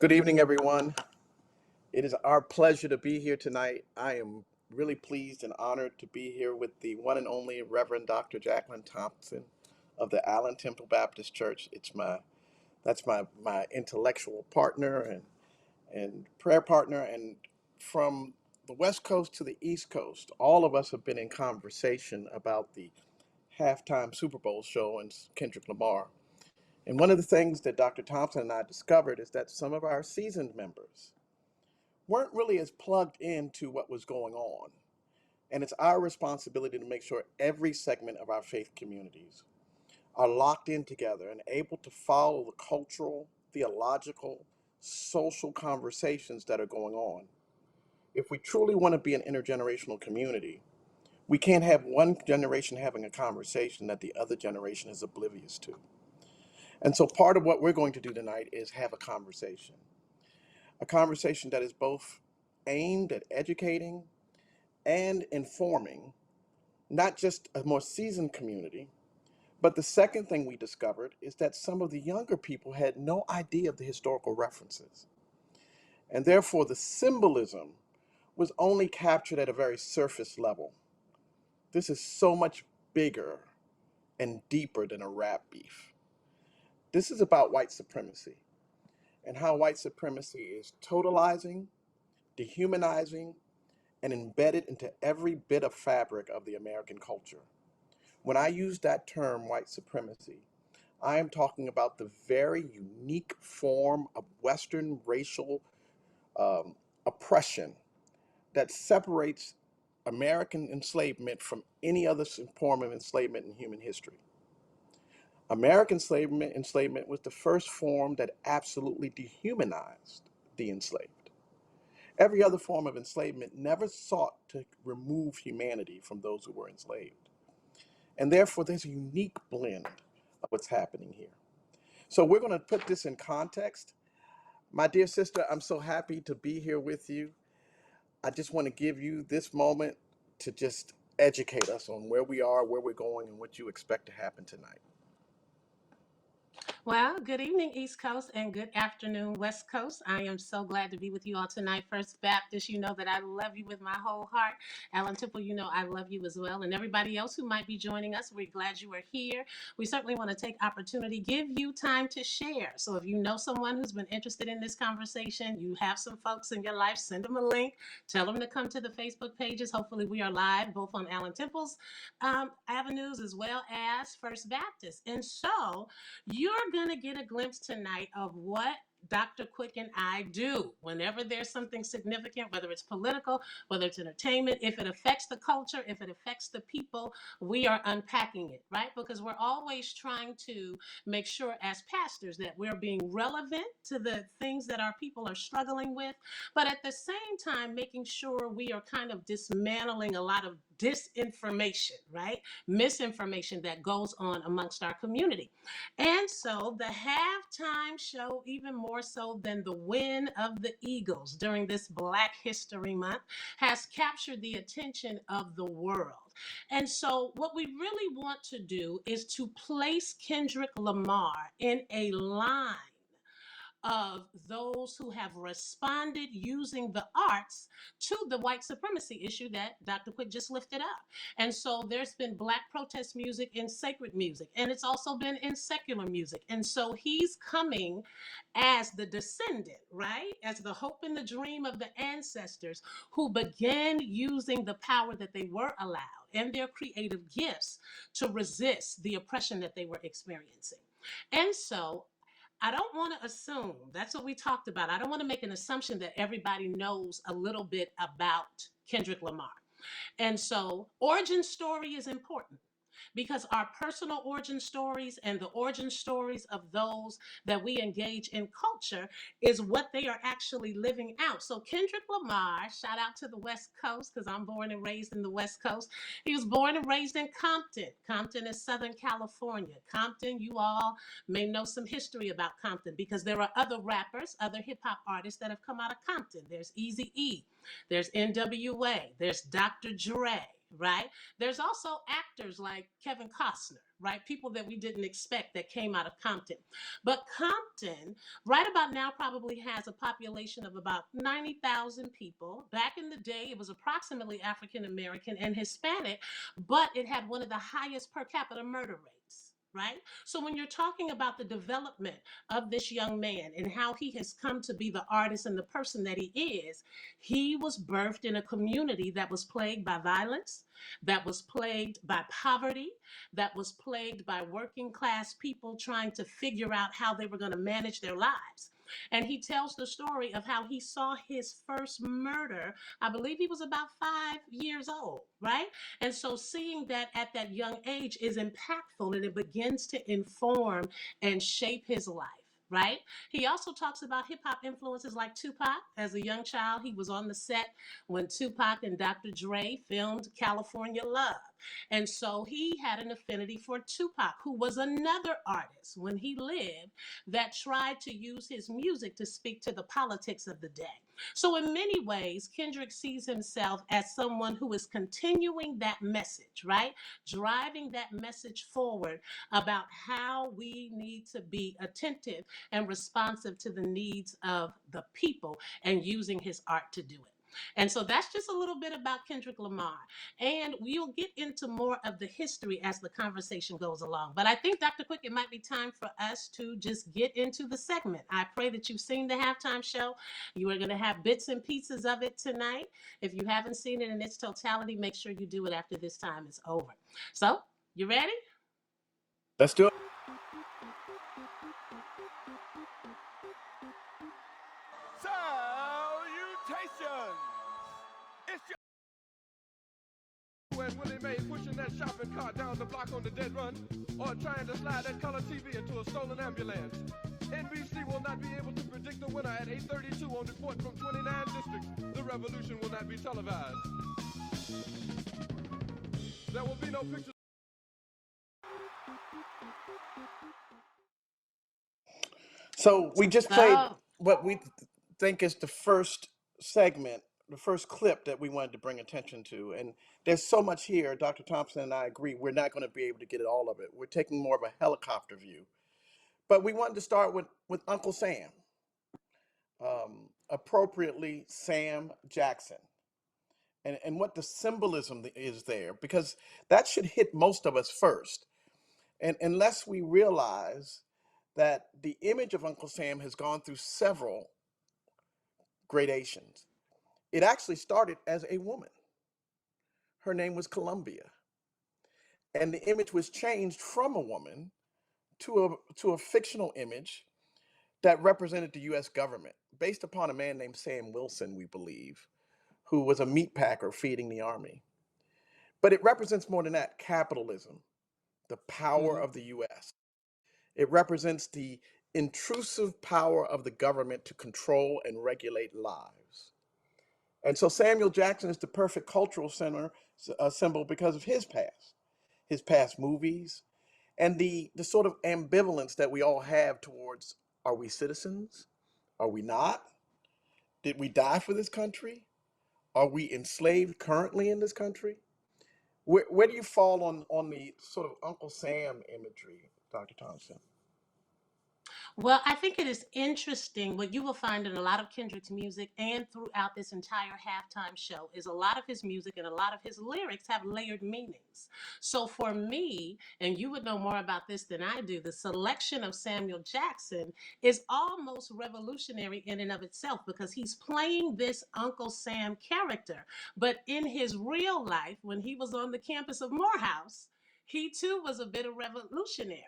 Good evening, everyone. It is our pleasure to be here tonight. I am really pleased and honored to be here with the one and only Reverend Dr. Jacqueline Thompson of the Allen Temple Baptist Church. That's my intellectual partner and prayer partner. And from the West Coast to the East Coast, all of us have been in conversation about the halftime Super Bowl show and Kendrick Lamar. And one of the things that Dr. Thompson and I discovered is that some of our seasoned members weren't really as plugged into what was going on. And it's our responsibility to make sure every segment of our faith communities are locked in together and able to follow the cultural, theological, social conversations that are going on. If we truly want to be an intergenerational community, we can't have one generation having a conversation that the other generation is oblivious to. And so part of what we're going to do tonight is have a conversation that is both aimed at educating and informing, not just a more seasoned community, but the second thing we discovered is that some of the younger people had no idea of the historical references. And therefore, the symbolism was only captured at a very surface level. This is so much bigger and deeper than a rap beef. This is about white supremacy and how white supremacy is totalizing, dehumanizing, and embedded into every bit of fabric of the American culture. When I use that term, white supremacy, I am talking about the very unique form of Western racial oppression that separates American enslavement from any other form of enslavement in human history. American enslavement was the first form that absolutely dehumanized the enslaved. Every other form of enslavement never sought to remove humanity from those who were enslaved. And therefore, there's a unique blend of what's happening here. So we're going to put this in context. My dear sister, I'm so happy to be here with you. I just want to give you this moment to just educate us on where we are, where we're going, and what you expect to happen tonight. Well, good evening, East Coast, and good afternoon, West Coast. I am so glad to be with you all tonight. First Baptist, you know that I love you with my whole heart. Allen Temple, you know I love you as well. And everybody else who might be joining us, we're glad you are here. We certainly want to take opportunity, give you time to share. So if you know someone who's been interested in this conversation, you have some folks in your life, send them a link. Tell them to come to the Facebook pages. Hopefully we are live both on Allen Temple's avenues as well as First Baptist. And so you're going to get a glimpse tonight of what Dr. Quick and I do whenever there's something significant, whether it's political, whether it's entertainment, if it affects the culture, if it affects the people, we are unpacking it, right? Because we're always trying to make sure as pastors that we're being relevant to the things that our people are struggling with, but at the same time, making sure we are kind of dismantling a lot of disinformation, right? Misinformation that goes on amongst our community. And so the halftime show, even more so than the win of the Eagles during this Black History Month, has captured the attention of the world. And so what we really want to do is to place Kendrick Lamar in a line of those who have responded using the arts to the white supremacy issue that Dr. Quick just lifted up. And so there's been Black protest music in sacred music, and it's also been in secular music. And so he's coming as the descendant, right? As the hope and the dream of the ancestors who began using the power that they were allowed and their creative gifts to resist the oppression that they were experiencing. And so I don't want to assume, that's what we talked about. I don't want to make an assumption that everybody knows a little bit about Kendrick Lamar. And so origin story is important because our personal origin stories and the origin stories of those that we engage in culture is what they are actually living out. So Kendrick Lamar, shout out to the West Coast because I'm born and raised in the West Coast. He was born and raised in Compton. Compton is Southern California. Compton, you all may know some history about Compton because there are other rappers, other hip hop artists that have come out of Compton. There's Eazy-E, there's NWA, there's Dr. Dre, right? There's also actors like Kevin Costner, right? People that we didn't expect that came out of Compton. But Compton, right about now, probably has a population of about 90,000 people. Back in the day, it was approximately African American and Hispanic, but it had one of the highest per capita murder rates. Right? So when you're talking about the development of this young man and how he has come to be the artist and the person that he was birthed in a community that was plagued by violence, that was plagued by poverty, that was plagued by working class people trying to figure out how they were going to manage their lives. And he tells the story of how he saw his first murder. I believe he was about 5 years old, right? And so seeing that at that young age is impactful and it begins to inform and shape his life. Right? He also talks about hip hop influences like Tupac. As a young child, he was on the set when Tupac and Dr. Dre filmed California Love. And so he had an affinity for Tupac, who was another artist when he lived that tried to use his music to speak to the politics of the day. So, in many ways, Kendrick sees himself as someone who is continuing that message, right? Driving that message forward about how we need to be attentive and responsive to the needs of the people and using his art to do it. And so that's just a little bit about Kendrick Lamar. And we'll get into more of the history as the conversation goes along. But I think, Dr. Quick, it might be time for us to just get into the segment. I pray that you've seen the halftime show. You are going to have bits and pieces of it tonight. If you haven't seen it in its totality, make sure you do it after this time is over. So, you ready? Let's do it. Salutations! It's your when Willie Mae pushing that shopping cart down the block on the dead run, or trying to slide that color TV into a stolen ambulance. NBC will not be able to predict the winner at 8:32 on report from 29 districts. The revolution will not be televised. There will be no pictures. So we just played So, what we think is the first segment, the first clip that we wanted to bring attention to. And there's so much here. Dr. Thompson and I agree we're not going to be able to get at all of it. We're taking more of a helicopter view. But we wanted to start with Uncle Sam, appropriately Sam Jackson, and what the symbolism is there, because that should hit most of us first. And unless we realize that the image of Uncle Sam has gone through several gradations. It actually started as a woman. Her name was Columbia. And the image was changed from a woman to a fictional image that represented the US government, based upon a man named Sam Wilson, we believe, who was a meat packer feeding the army. But it represents more than that: capitalism, the power mhm. of the US. It represents the intrusive power of the government to control and regulate lives. And so Samuel Jackson is the perfect cultural symbol because of his past movies, and the sort of ambivalence that we all have towards: are we citizens? Are we not? Did we die for this country? Are we enslaved currently in this country? Where do you fall on the sort of Uncle Sam imagery, Dr. Thompson? Well, I think it is interesting what you will find in a lot of Kendrick's music and throughout this entire halftime show is a lot of his music and a lot of his lyrics have layered meanings. So for me, and you would know more about this than I do, the selection of Samuel Jackson is almost revolutionary in and of itself because he's playing this Uncle Sam character. But in his real life, when he was on the campus of Morehouse, he too was a bit of revolutionary.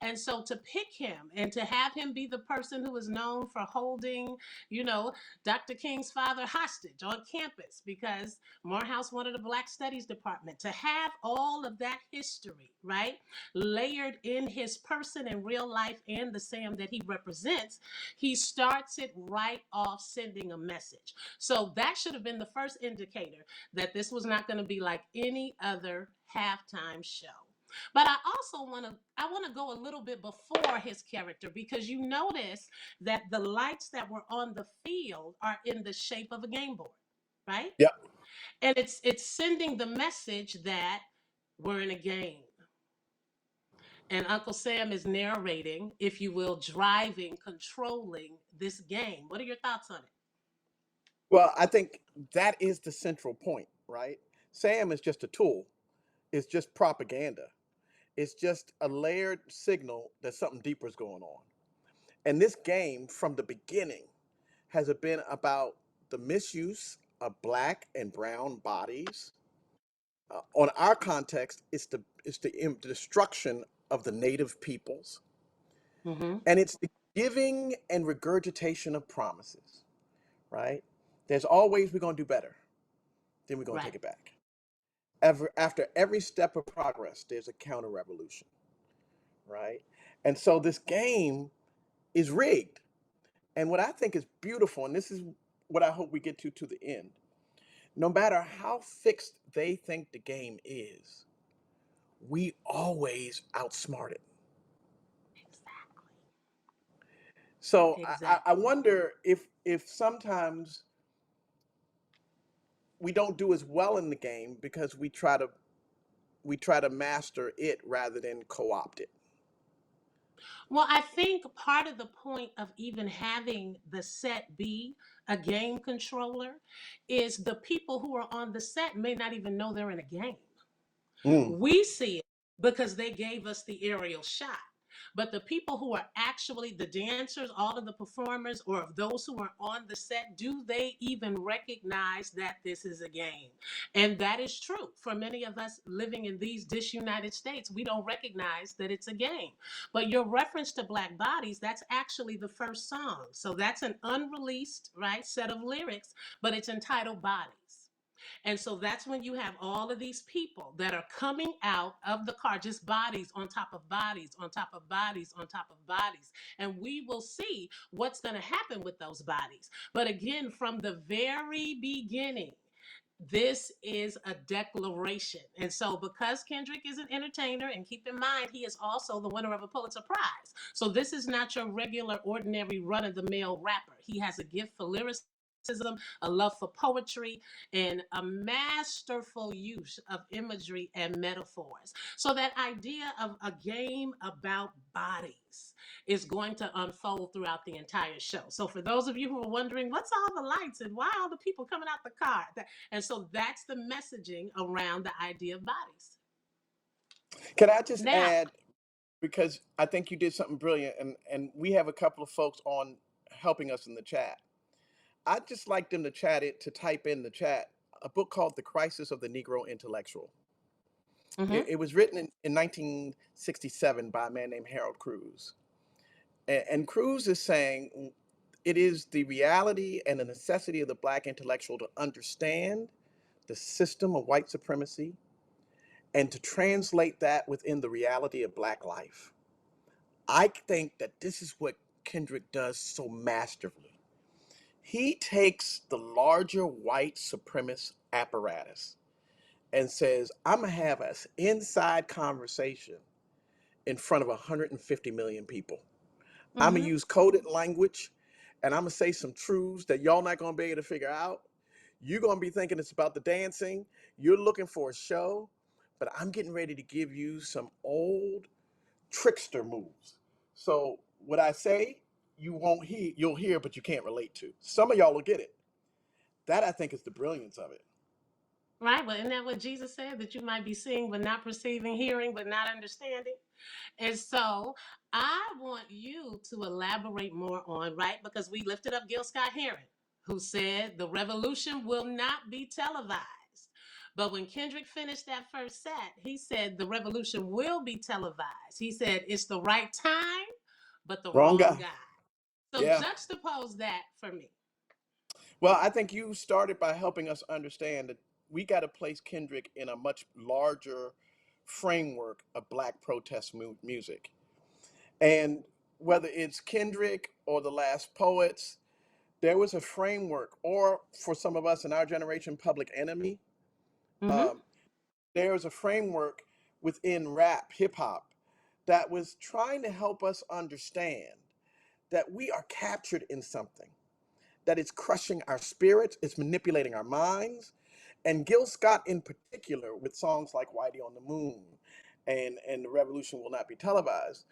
And so to pick him and to have him be the person who is known for holding, you know, Dr. King's father hostage on campus because Morehouse wanted a Black Studies department, to have all of that history, right, layered in his person in real life and the Sam that he represents, he starts it right off sending a message. So that should have been the first indicator that this was not going to be like any other halftime show. But I want to go a little bit before his character because you notice that the lights that were on the field are in the shape of a game board, right? Yep. And it's sending the message that we're in a game. And Uncle Sam is narrating, if you will, driving, controlling this game. What are your thoughts on it? Well, I think that is the central point, right? Sam is just a tool. It's just propaganda. It's just a layered signal that something deeper is going on. And this game, from the beginning, has it been about the misuse of black and brown bodies. On our context, it's the destruction of the native peoples, Mm-hmm. and it's the giving and regurgitation of promises. Right? There's always we're going to do better, then we're going to Right. take it back. After every step of progress, there's a counter revolution. Right? And so this game is rigged. And what I think is beautiful, and this is what I hope we get to the end, no matter how fixed they think the game is, we always outsmart it. Exactly. So I Exactly. wonder if sometimes we don't do as well in the game because we try to master it rather than co-opt it. Well, I think part of the point of even having the set be a game controller is the people who are on the set may not even know they're in a game. Mm. We see it because they gave us the aerial shot. But the people who are actually the dancers, all of the performers, or those who are on the set, do they even recognize that this is a game? And that is true. For many of us living in these disunited states, we don't recognize that it's a game. But your reference to Black Bodies, that's actually the first song. So that's an unreleased, right, set of lyrics, but it's entitled Bodies. And so that's when you have all of these people that are coming out of the car, just bodies on top of bodies, on top of bodies, on top of bodies. And we will see what's going to happen with those bodies. But again, from the very beginning, this is a declaration. And so, because Kendrick is an entertainer, and keep in mind, he is also the winner of a Pulitzer Prize. So, this is not your regular, ordinary, run of the mill rapper. He has a gift for lyricism, a love for poetry, and a masterful use of imagery and metaphors. So, that idea of a game about bodies is going to unfold throughout the entire show. So, for those of you who are wondering, what's all the lights and why all the people coming out the car? And so that's the messaging around the idea of bodies. Can I just Now, add, because I think you did something brilliant, and we have a couple of folks on helping us in the chat. I'd just like them to type in the chat a book called The Crisis of the Negro Intellectual. It, mm-hmm, it was written in 1967 by a man named Harold Cruz. And Cruz is saying it is the reality and the necessity of the Black intellectual to understand the system of white supremacy and to translate that within the reality of Black life. I think that this is what Kendrick does so masterfully. He takes the larger white supremacist apparatus and says, I'm going to have an inside conversation in front of 150 million people. I'm going to mm-hmm. use coded language, and I'm going to say some truths that y'all not going to be able to figure out. You're going to be thinking it's about the dancing. You're looking for a show, but I'm getting ready to give you some old trickster moves. So what I say, you'll hear, but you can't relate to. Some of y'all will get it. That I think is the brilliance of it. Right. Well, isn't that what Jesus said? That you might be seeing but not perceiving, hearing but not understanding. And so I want you to elaborate more on, right? Because we lifted up Gil Scott Heron, who said the revolution will not be televised. But when Kendrick finished that first set, he said the revolution will be televised. He said it's the right time, but the Wrong wrong guy. guy. So Yeah. juxtapose that for me. Well, I think you started by helping us understand that we got to place Kendrick in a much larger framework of Black protest music. And whether it's Kendrick or the Last Poets, there was a framework, or for some of us in our generation, Public Enemy, Mm-hmm. um, there was a framework within rap, hip hop, that was trying to help us understand that we are captured in something, that it's crushing our spirits, it's manipulating our minds. And Gil Scott in particular, with songs like Whitey on the Moon and The Revolution Will Not Be Televised,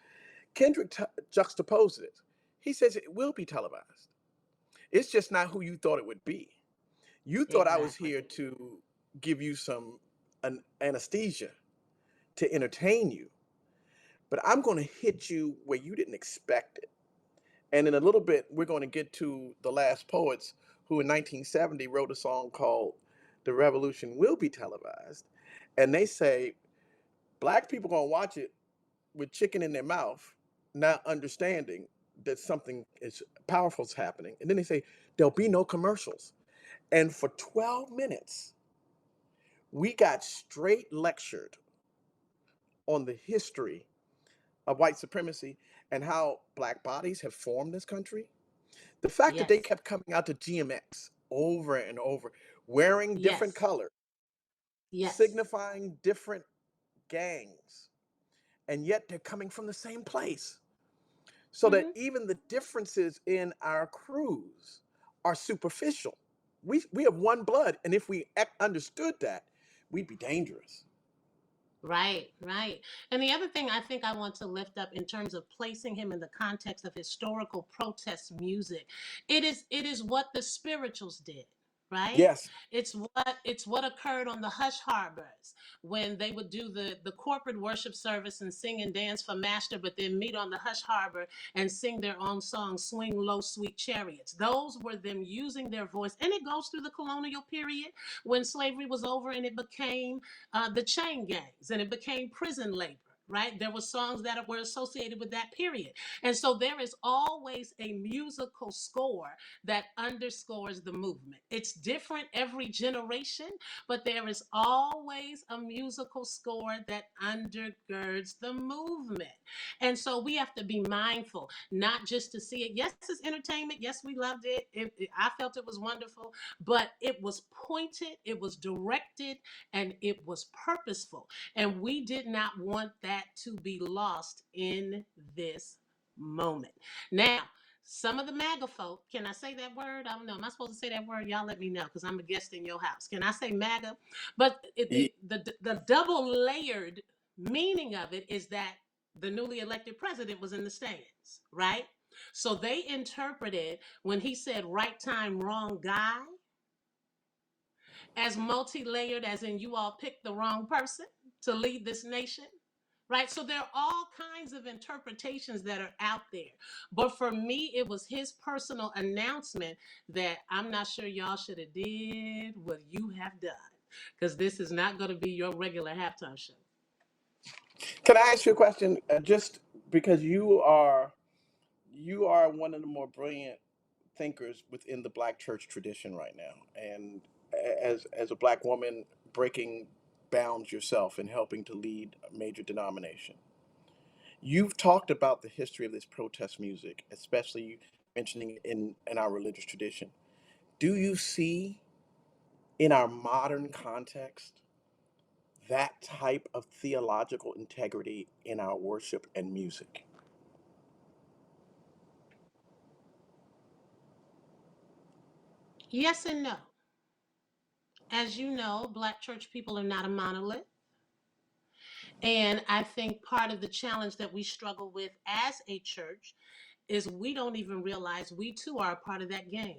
Kendrick juxtaposes it. He says it will be televised. It's just not who you thought it would be. You thought I was Exactly. here to give you some anesthesia to entertain you, but I'm going to hit you where you didn't expect it. And in a little bit, we're going to get to the last poets who in 1970 wrote a song called The Revolution Will Be Televised. And they say black people going to watch it with chicken in their mouth, not understanding that something is powerful is happening. And then they say there'll be no commercials. And for 12 minutes, we got straight lectured on the history of white supremacy and how black bodies have formed this country. The fact that they Yes. kept coming out to GMX over and over, wearing different Yes. colors, Yes. signifying different gangs, and yet they're coming from the same place. So that Hmm. even the differences in our crews are superficial. We have one blood, and if we understood that, we'd be dangerous. Right, right. And the other thing I think I want to lift up in terms of placing him in the context of historical protest music, it is what the spirituals did, right? Yes. It's what occurred on the hush harbors when they would do the corporate worship service and sing and dance for master, but then meet on the hush harbor and sing their own song, Swing Low Sweet Chariots. Those were them using their voice. And it goes through the colonial period when slavery was over and it became the chain gangs and it became prison labor. Right, there were songs that were associated with that period, and so there is always a musical score that underscores the movement. It's different every generation, but there is always a musical score that undergirds the movement. And so we have to be mindful, not just to see it. Yes, it's entertainment. Yes, we loved it. I felt it was wonderful, but it was pointed, it was directed, and it was purposeful. And we did not want that to be lost in this moment. Now, some of the MAGA folk, can I say that word? I don't know. Am I supposed to say that word? Y'all let me know because I'm a guest in your house. Can I say MAGA? But the double layered meaning of it is that the newly elected president was in the stands, right? So they interpreted when he said right time, wrong guy as multi-layered, as in you all picked the wrong person to lead this nation, right? So there are all kinds of interpretations that are out there. But for me, it was his personal announcement that I'm not sure y'all should have did what you have done, because this is not going to be your regular halftime show. Can I ask you a question? Just because you are one of the more brilliant thinkers within the black church tradition right now, and as a black woman breaking bounds yourself and helping to lead a major denomination, you've talked about the history of this protest music, especially mentioning it in our religious tradition. Do you see in our modern context that type of theological integrity in our worship and music? Yes and no. As you know, black church people are not a monolith. And I think part of the challenge that we struggle with as a church is we don't even realize we too are a part of that game.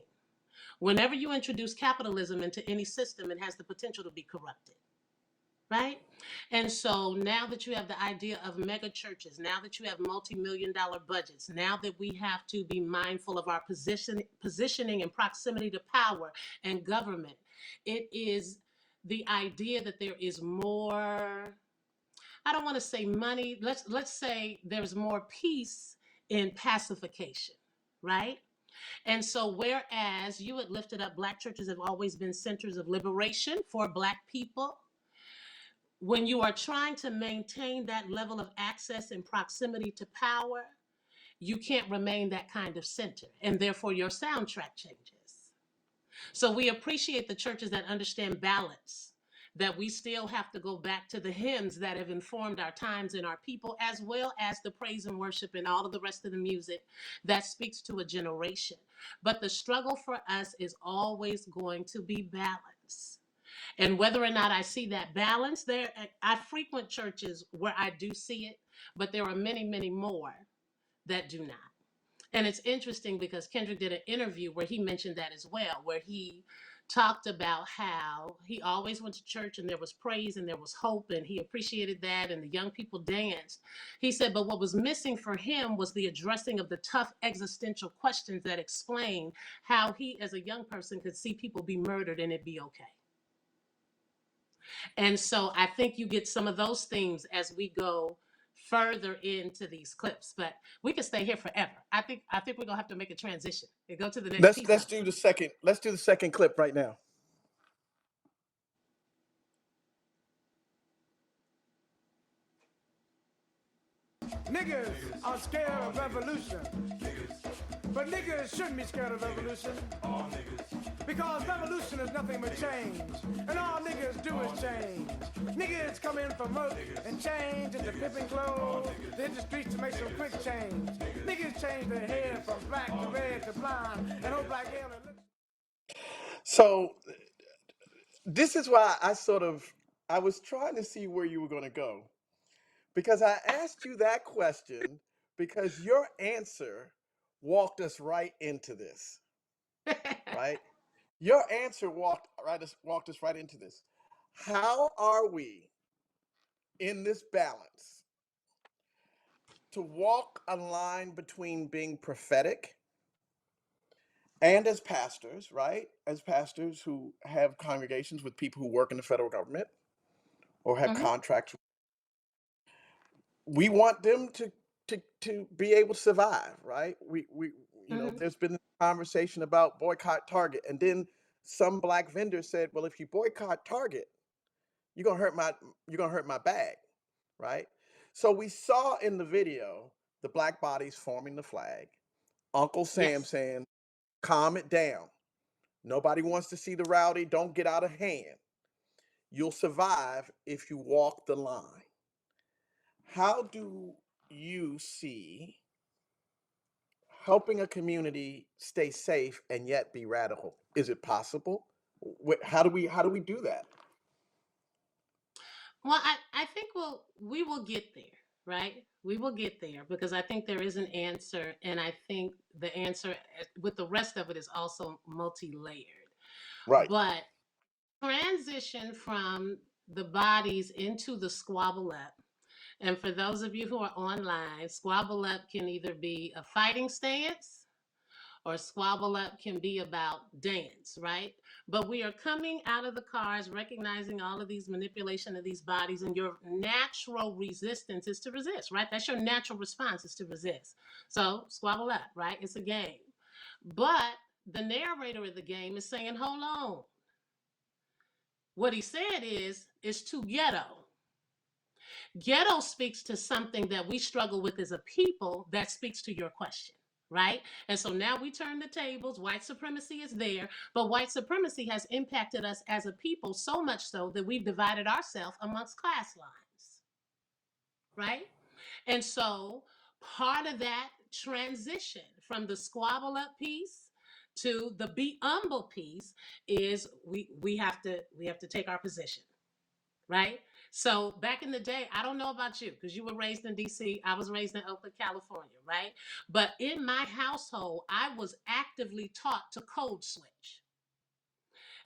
Whenever you introduce capitalism into any system, it has the potential to be corrupted, right? And so now that you have the idea of mega churches, now that you have multi-million-dollar budgets, now that we have to be mindful of our positioning and proximity to power and government, it is the idea that there is more, I don't want to say money. Let's say there's more peace in pacification, right? And so whereas you had lifted up black churches have always been centers of liberation for black people, when you are trying to maintain that level of access and proximity to power, you can't remain that kind of center, and therefore your soundtrack changes. So we appreciate the churches that understand balance, that we still have to go back to the hymns that have informed our times and our people, as well as the praise and worship and all of the rest of the music that speaks to a generation. But the struggle for us is always going to be balance. And whether or not I see that balance there, I frequent churches where I do see it, but there are many, many more that do not. And it's interesting because Kendrick did an interview where he mentioned that as well, where he talked about how he always went to church and there was praise and there was hope and he appreciated that and the young people danced. He said, but what was missing for him was the addressing of the tough existential questions that explain how he, as a young person, could see people be murdered and it be okay. And so I think you get some of those themes as we go further into these clips, but we can stay here forever. I think we're gonna have to make a transition and go to the next piece Let's of it. do the second. Let's do the second clip right now. Niggas are scared of revolution. But niggas shouldn't be scared of revolution. Because revolution is nothing but change. And all niggas do is change. Niggas come in for murk and change into pimping clothes. They hit the streets to make some quick change. Niggas change their hair from black to red to blonde and hope like hell and look. So this is why I was trying to see where you were going to go, because I asked you that question because your answer walked us right into this, right? Your answer walked us right into this. How are we in this balance to walk a line between being prophetic and as pastors, right? As pastors who have congregations with people who work in the federal government or have Mhm, contracts, we want them to be able to survive, right? We mhm. there's been a conversation about boycott Target, and then some black vendor said, well, if you boycott Target, you're gonna hurt my bag, right? So we saw in the video the black bodies forming the flag, Uncle Sam Yes. saying, calm it down. Nobody wants to see the rowdy, don't get out of hand. You'll survive if you walk the line. How do you see helping a community stay safe and yet be radical? Is it possible? How do we do that? Well, I think we will get there, right? We will get there because I think there is an answer, and I think the answer with the rest of it is also multi-layered. Right. But transition from the bodies into the squabble up. And for those of you who are online, squabble up can either be a fighting stance or squabble up can be about dance, right? But we are coming out of the cars, recognizing all of these manipulation of these bodies, and your natural resistance is to resist, right? That's your natural response is to resist. So squabble up, right? It's a game. But the narrator of the game is saying, hold on. What he said is too ghetto. Ghetto speaks to something that we struggle with as a people that speaks to your question, right? And so now we turn the tables. White supremacy is there, but white supremacy has impacted us as a people so much so that we've divided ourselves amongst class lines, right? And so part of that transition from the squabble up piece to the be humble piece is we have to take our position, right? So back in the day, I don't know about you because you were raised in DC. I was raised in Oakland, California, right? But in my household, I was actively taught to code switch.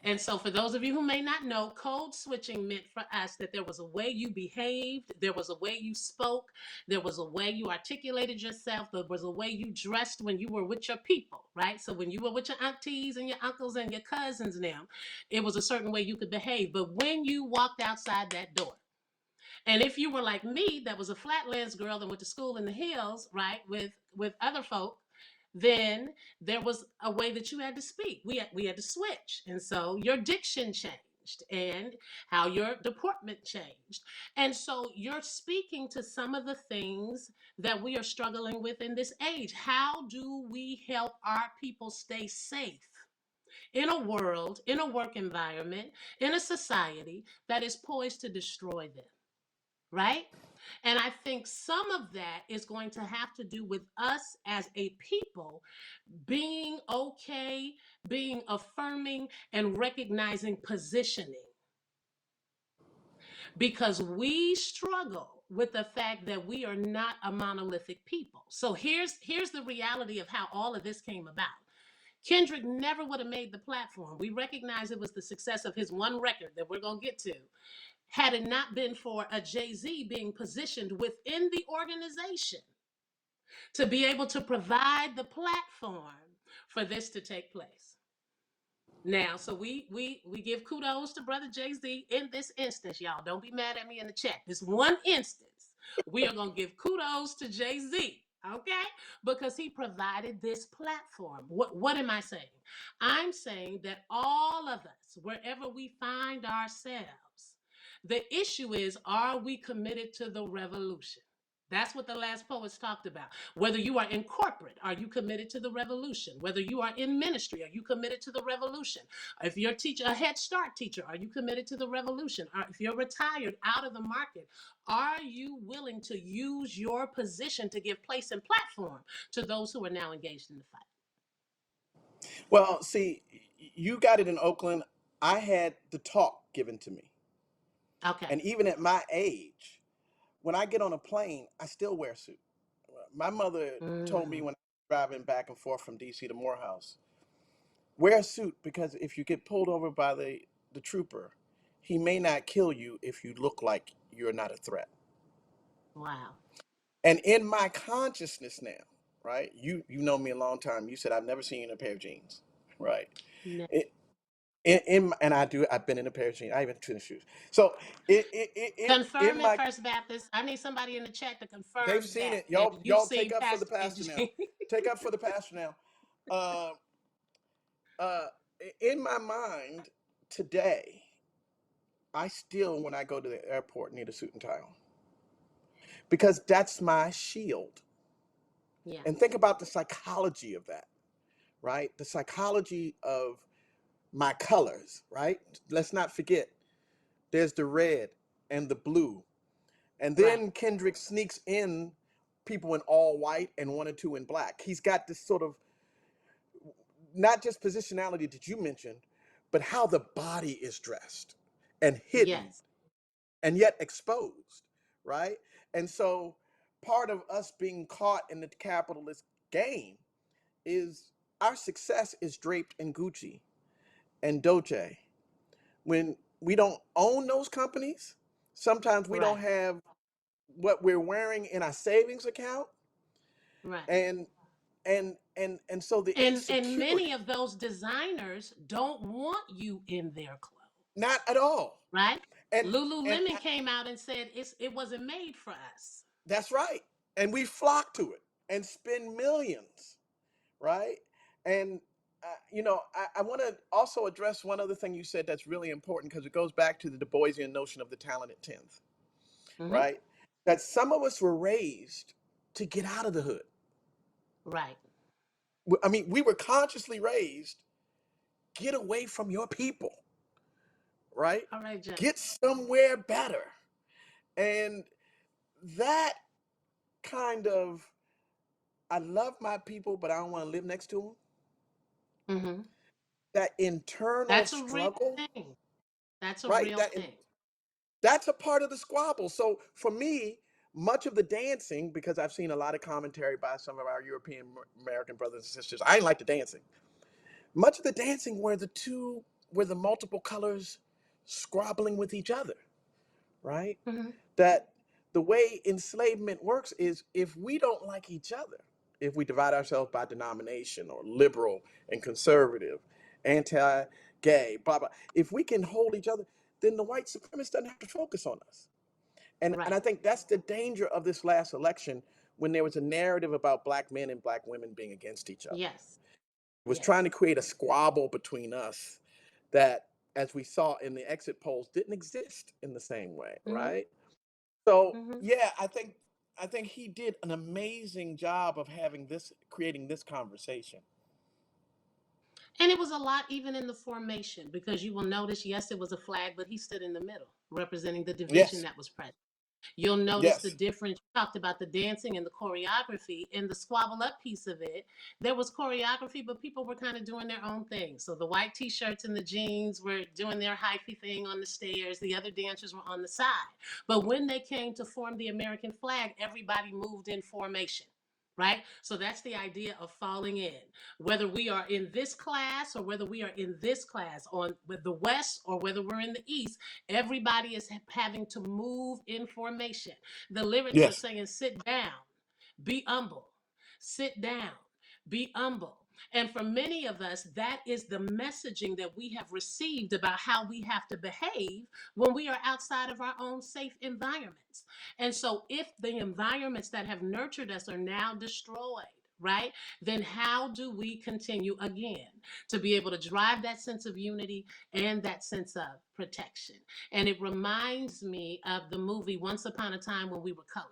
And so, for those of you who may not know, code switching meant for us that there was a way you behaved, there was a way you spoke, there was a way you articulated yourself, there was a way you dressed when you were with your people, right? So, when you were with your aunties and your uncles and your cousins, now, it was a certain way you could behave. But when you walked outside that door, and if you were like me, that was a flatlands girl and went to school in the hills, right, with other folk, then there was a way that you had to speak. We had to switch, and so your diction changed, and how your deportment changed, and so you're speaking to some of the things that we are struggling with in this age. How do we help our people stay safe in a world, in a work environment, in a society that is poised to destroy them, right? And I think some of that is going to have to do with us as a people being okay, being affirming, and recognizing positioning, because we struggle with the fact that we are not a monolithic people. So here's the reality of how all of this came about. Kendrick never would have made the platform. We recognize it was the success of his one record that we're going to get to, had it not been for a Jay-Z being positioned within the organization to be able to provide the platform for this to take place. Now, so we give kudos to Brother Jay-Z in this instance, y'all. Don't be mad at me in the chat. This one instance, we are gonna give kudos to Jay-Z, okay? Because he provided this platform. What am I saying? I'm saying that all of us, wherever we find ourselves, the issue is, are we committed to the revolution? That's what the last poets talked about. Whether you are in corporate, are you committed to the revolution? Whether you are in ministry, are you committed to the revolution? If you're a Head Start teacher, are you committed to the revolution? Or if you're retired out of the market, are you willing to use your position to give place and platform to those who are now engaged in the fight? Well, see, you got it in Oakland. I had the talk given to me. Okay. And even at my age, when I get on a plane, I still wear a suit. My mother told me when I was driving back and forth from DC to Morehouse, wear a suit, because if you get pulled over by the trooper, he may not kill you if you look like you're not a threat. Wow. And in my consciousness now, right? You know me a long time. You said I've never seen you in a pair of jeans, right? No. It, and I've been in a pair of jeans. I even finished shoes. So in Confirm it, my First Baptist. I need somebody in the chat to they've confirm seen that it. that you've Y'all seen take up for the Pastor in pastor now. jeans. Take up for the pastor now. Uh, uh, in my mind today, I still, when I go to the airport, need a suit and tie on, because that's my shield. Yeah. And think about the psychology of that, right? The psychology of my colors, right? Let's not forget, there's the red and the blue. And Right. then Kendrick sneaks in people in all white and one or two in black. He's got this sort of, not just positionality that you mentioned, but how the body is dressed and hidden Yes. and yet exposed, right? And so part of us being caught in the capitalist game is our success is draped in Gucci and Dolce. When we don't own those companies, sometimes we don't Right. have what we're wearing in our savings account, Right. and and so the And insecurity, many of those designers don't want you in their clothes, not at all. right? and and Lululemon came out and said it wasn't made for us. that's right. And we flock to it and spend millions, right? And I want to also address one other thing you said that's really important, because it goes back to the Du Boisian notion of the talented tenth, Hmm. right? That some of us were raised to get out of the hood. Right. I mean, we were consciously raised, get away from your people, right? All right, Jack. Get somewhere better. And that kind of, I love my people, but I don't want to live next to them. Hmm. That internal That's a real struggle, thing. That's a right? real thing. That's a part of the squabble. So for me, much of the dancing, because I've seen a lot of commentary by some of our European American brothers and sisters, I ain't like the dancing. Much of the dancing were the multiple colors squabbling with each other, right? Hmm. That the way enslavement works is, if we don't like each other, if we divide ourselves by denomination or liberal and conservative, anti-gay, blah blah, if we can hold each other, then the white supremacist doesn't have to focus on us. And Right. I think that's the danger of this last election, when there was a narrative about black men and black women being against each other. Yes. It was trying Yes. to create a squabble between us that, as we saw in the exit polls, didn't exist in the same way, Hmm. right? So Hmm. yeah, I think he did an amazing job of creating this conversation. And it was a lot even in the formation, because you will notice, yes, it was a flag, but he stood in the middle, representing the division Yes. that was present. You'll notice the Yes. difference. You talked about the dancing and the choreography and the squabble up piece of it. There was choreography, but people were kind of doing their own thing. So the white t-shirts and the jeans were doing their hyphy thing on the stairs. The other dancers were on the side. But when they came to form the American flag, everybody moved in formation. Right? So that's the idea of falling in. Whether we are in this class or whether we are in this class on with the West or whether we're in the East, everybody is having to move in formation. The lyrics are Yes. saying, sit down, be humble, sit down, be humble. And for many of us, that is the messaging that we have received about how we have to behave when we are outside of our own safe environments. And so, if the environments that have nurtured us are now destroyed, right, then how do we continue again to be able to drive that sense of unity and that sense of protection? And it reminds me of the movie Once Upon a Time When We Were Colored,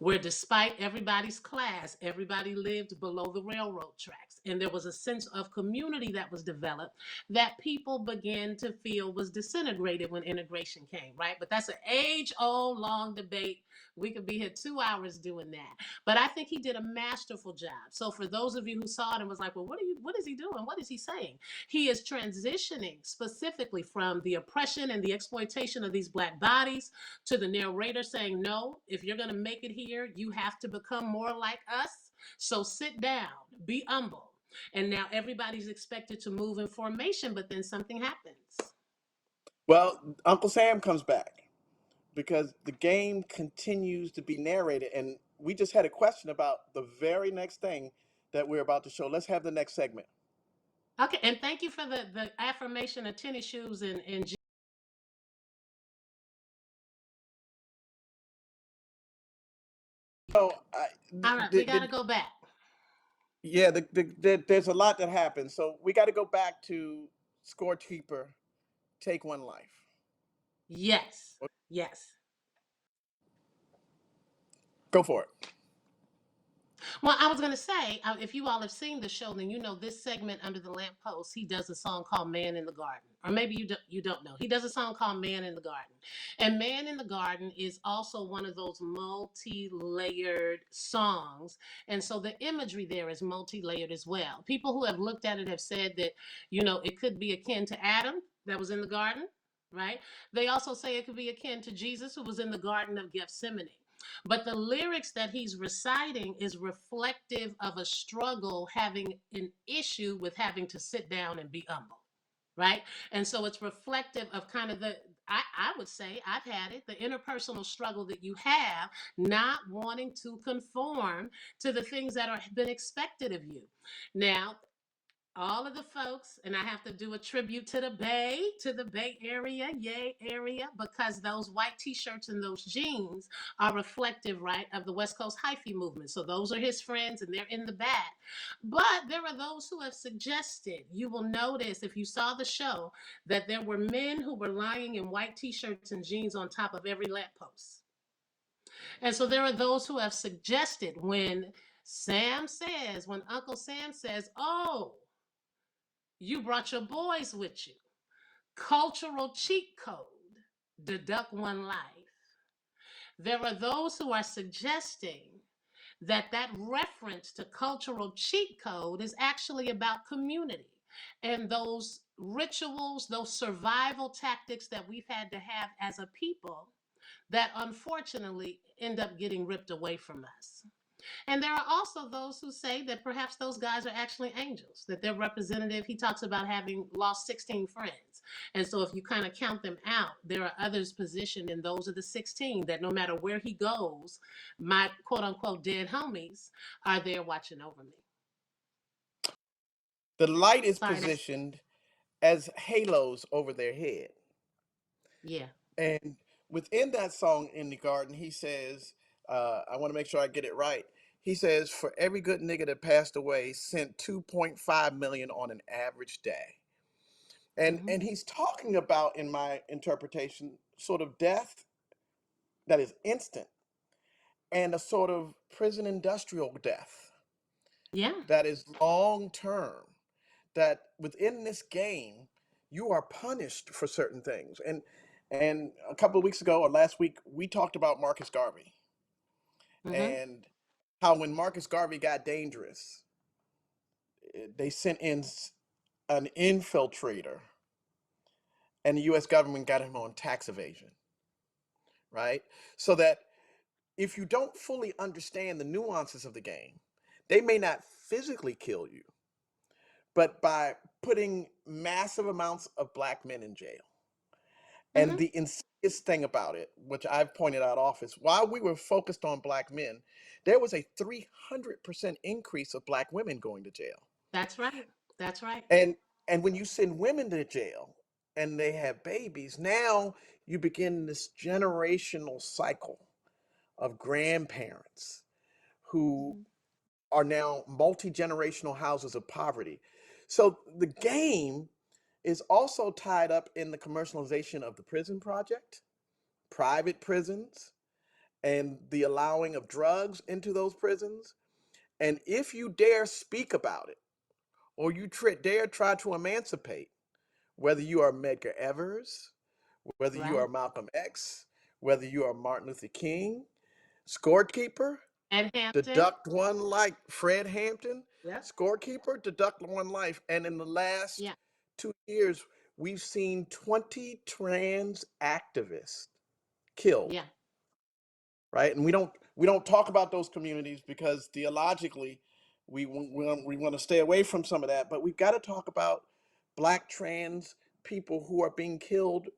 where despite everybody's class, everybody lived below the railroad tracks. And there was a sense of community that was developed that people began to feel was disintegrated when integration came, right? But that's an age old long debate. We could be here 2 hours doing that. But I think he did a masterful job. So for those of you who saw it and was like, well, what is he doing? What is he saying? He is transitioning specifically from the oppression and the exploitation of these Black bodies to the narrator saying, no, if you're going to make it here, you have to become more like us. So sit down, be humble. And now everybody's expected to move in formation, but then something happens. Well, Uncle Sam comes back because the game continues to be narrated. And we just had a question about the very next thing that we're about to show. Let's have the next segment. Okay, and thank you for the affirmation of tennis shoes and So, all right, we got to go back. yeah, there's a lot that happens. So we got to go back to Scorekeeper, Take One Life. Yes, yes. Go for it. Well, I was going to say, if you all have seen the show, then you know this segment under the lamppost. He does a song called "Man in the Garden," or maybe you don't know. He does a song called "Man in the Garden," and "Man in the Garden" is also one of those multi-layered songs, and so the imagery there is multi-layered as well. People who have looked at it have said that it could be akin to Adam that was in the garden, right? They also say it could be akin to Jesus who was in the Garden of Gethsemane. But the lyrics that he's reciting is reflective of a struggle, having an issue with having to sit down and be humble, right? And so it's reflective of kind of I would say, I've had it, the interpersonal struggle that you have, not wanting to conform to the things that have been expected of you. Now, all of the folks, and I have to do a tribute to the Bay Area, yay area, because those white t-shirts and those jeans are reflective, right, of the West Coast hyphy movement. So those are his friends and they're in the back. But there are those who have suggested, you will notice if you saw the show, that there were men who were lying in white t-shirts and jeans on top of every lamppost. And so there are those who have suggested when Uncle Sam says, oh, you brought your boys with you. Cultural cheat code. Deduct one life. There are those who are suggesting that reference to cultural cheat code is actually about community and those rituals, those survival tactics that we've had to have as a people that unfortunately end up getting ripped away from us. And there are also those who say that perhaps those guys are actually angels, that they're representative. He talks about having lost 16 friends. And so if you kind of count them out, there are others positioned, and those are the 16 that no matter where he goes, my quote unquote dead homies are there watching over me. The light is Sorry. positioned as halos over their head. Yeah. And within that song, In the Garden, he says, I want to make sure I get it right. He says, for every good nigga that passed away, sent 2.5 million on an average day. Mm-hmm. And he's talking about, in my interpretation, sort of death that is instant and a sort of prison industrial death Yeah. that is long term, that within this game, you are punished for certain things. And a couple of weeks ago or last week, we talked about Marcus Garvey Mm-hmm. and how when Marcus Garvey got dangerous, they sent in an infiltrator, and the U.S. government got him on tax evasion, right? So that if you don't fully understand the nuances of the game, they may not physically kill you, but by putting massive amounts of black men in jail. And Mm-hmm. the insidious thing about it, which I've pointed out often, is while we were focused on black men, there was a 300% increase of black women going to jail. That's right. That's right. And and when you send women to jail and they have babies, now you begin this generational cycle of grandparents who Mm-hmm. are now multi-generational houses of poverty. So the game is also tied up in the commercialization of the prison project, private prisons, and the allowing of drugs into those prisons. And if you dare speak about it, or you dare try to emancipate, whether you are Medgar Evers, whether you are Right. Malcolm X, whether you are Martin Luther King, scorekeeper, And Hampton. deduct one life. Fred Hampton, Yep. scorekeeper, deduct one life. And in the last Yeah. 2 years, we've seen 20 trans activists killed, Yeah. right? And we don't talk about those communities because theologically we want to stay away from some of that, but we've got to talk about black trans people who are being killed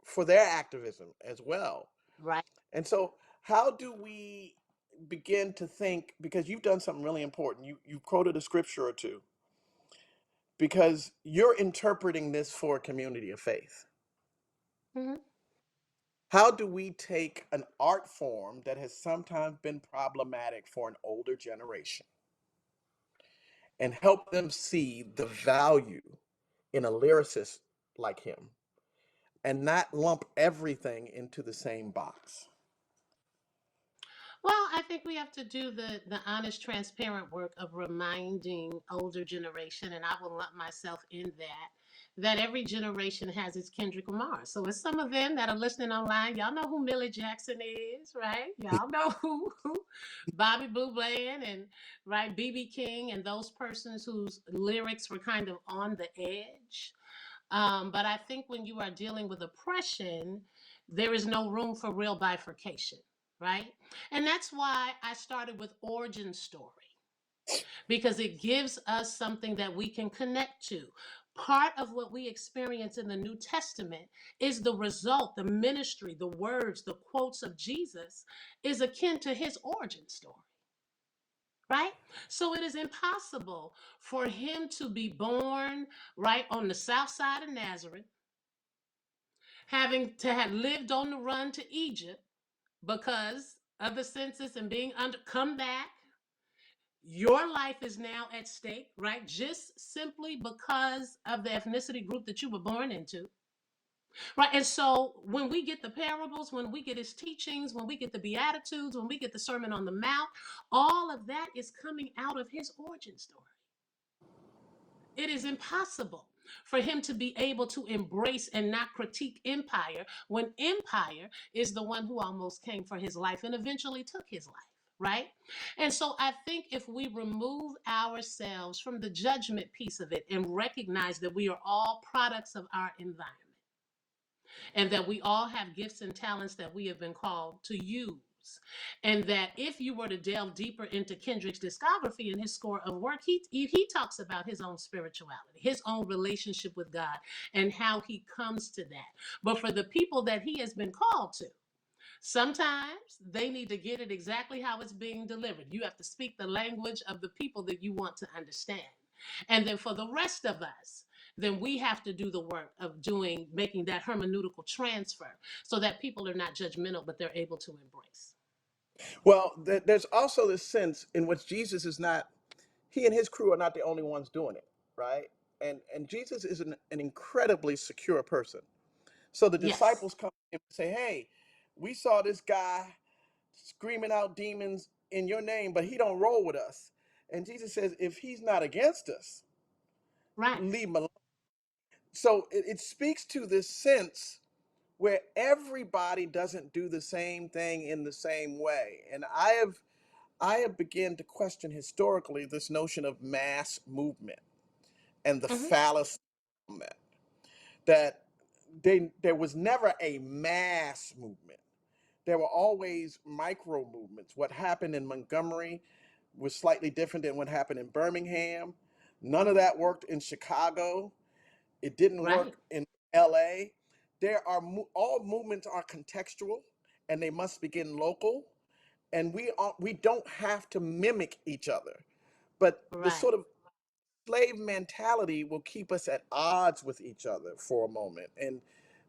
for their activism as well. Right. And so how do we begin to think, because you've done something really important, you quoted a scripture or two, because you're interpreting this for a community of faith. Mm-hmm. How do we take an art form that has sometimes been problematic for an older generation and help them see the value in a lyricist like him and not lump everything into the same box? Well, I think we have to do the honest, transparent work of reminding older generation, and I will lump myself in that every generation has its Kendrick Lamar. So it's some of them that are listening online. Y'all know who Millie Jackson is, right? Y'all know who Bobby Blue Bland and right BB King and those persons whose lyrics were kind of on the edge. But I think when you are dealing with oppression, there is no room for real bifurcation, right? And that's why I started with origin story, because it gives us something that we can connect to. Part of what we experience in the New Testament is the result, the ministry, the words, the quotes of Jesus is akin to his origin story, right? So it is impossible for him to be born right on the south side of Nazareth, having to have lived on the run to Egypt because of the census and being under, come back. Your life is now at stake, right? Just simply because of the ethnicity group that you were born into, right? And so when we get the parables, when we get his teachings, when we get the Beatitudes, when we get the Sermon on the Mount, all of that is coming out of his origin story. It is impossible for him to be able to embrace and not critique empire when empire is the one who almost came for his life and eventually took his life, right? And so I think if we remove ourselves from the judgment piece of it and recognize that we are all products of our environment and that we all have gifts and talents that we have been called to use. And that if you were to delve deeper into Kendrick's discography and his score of work, he talks about his own spirituality, his own relationship with God, and how he comes to that. But for the people that he has been called to, sometimes they need to get it exactly how it's being delivered. You have to speak the language of the people that you want to understand. And then for the rest of us, then we have to do the work of making that hermeneutical transfer so that people are not judgmental, but they're able to embrace. Well, there's also this sense in which Jesus is not, he and his crew are not the only ones doing it, right? And Jesus is an incredibly secure person. So the Yes. disciples come to him and say, hey, we saw this guy screaming out demons in your name, but he don't roll with us. And Jesus says, if he's not against us, Right. leave them alone. So it speaks to this sense where everybody doesn't do the same thing in the same way. And I have begun to question historically this notion of mass movement and the Hmm. fallacy of that there was never a mass movement. There were always micro movements. What happened in Montgomery was slightly different than what happened in Birmingham. None of that worked in Chicago. It didn't Right. work in LA. All movements are contextual, and they must begin local. And we don't have to mimic each other. But the Right. sort of slave mentality will keep us at odds with each other for a moment, and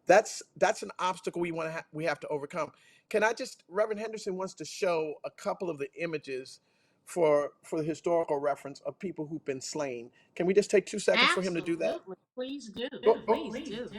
that's an obstacle we have to overcome. Can I just Reverend Henderson wants to show a couple of the images for the historical reference of people who've been slain. Can we just take 2 seconds for him to do that? Absolutely. Please do. Go. Please do.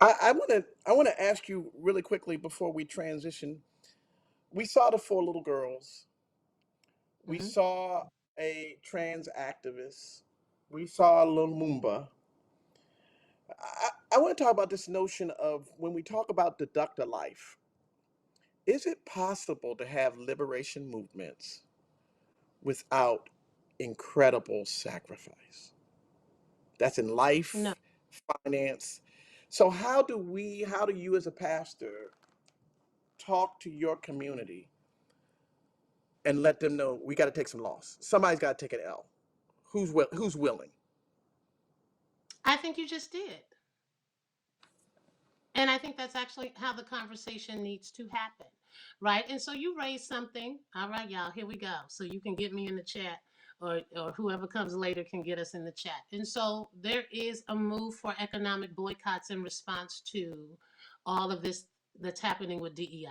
I want to ask you really quickly before we transition. We saw the four little girls. We Hmm. saw a trans activist. We saw Lumumba. I want to talk about this notion of when we talk about deduct a life, is it possible to have liberation movements without incredible sacrifice? That's in No. life, finance. So, how do you as a pastor talk to your community and let them know we got to take some loss? Somebody's got to take an L. Who's willing? I think you just did. And I think that's actually how the conversation needs to happen, right? And so you raise something. All right, y'all, here we go. So you can get me in the chat, or whoever comes later can get us in the chat. And so there is a move for economic boycotts in response to all of this that's happening with DEI.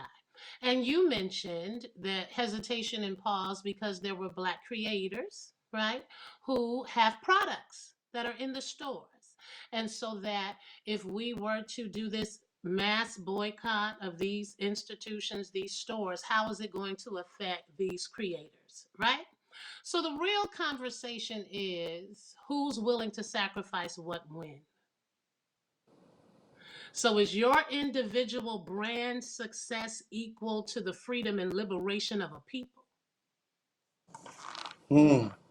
And you mentioned that hesitation and pause because there were Black creators, right, who have products that are in the stores. And so that if we were to do this mass boycott of these institutions, these stores, how is it going to affect these creators, right? So the real conversation is who's willing to sacrifice what when. So is your individual brand success equal to the freedom and liberation of a people?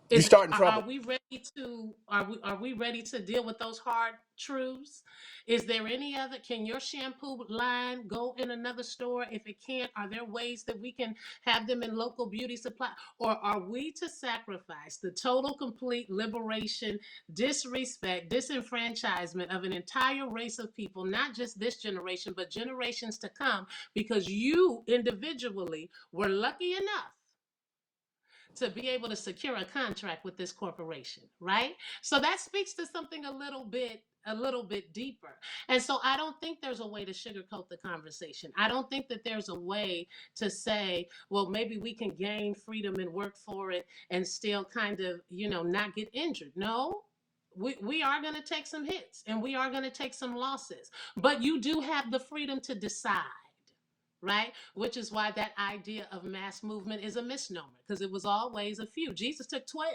You Is start in are trouble. we ready to are we ready to deal with those hard truths? Is there any other, can your shampoo line go in another store? If it can't, are there ways that we can have them in local beauty supply? Or are we to sacrifice the total complete liberation, disrespect, disenfranchisement of an entire race of people, not just this generation but generations to come, because you individually were lucky enough to be able to secure a contract with this corporation, right? So that speaks to something a little bit deeper. And so I don't think there's a way to sugarcoat the conversation. I don't think that there's a way to say, well, maybe we can gain freedom and work for it and still kind of, not get injured. No, we are going to take some hits and we are going to take some losses, but you do have the freedom to decide, right? Which is why that idea of mass movement is a misnomer, because it was always a few. Jesus took 12.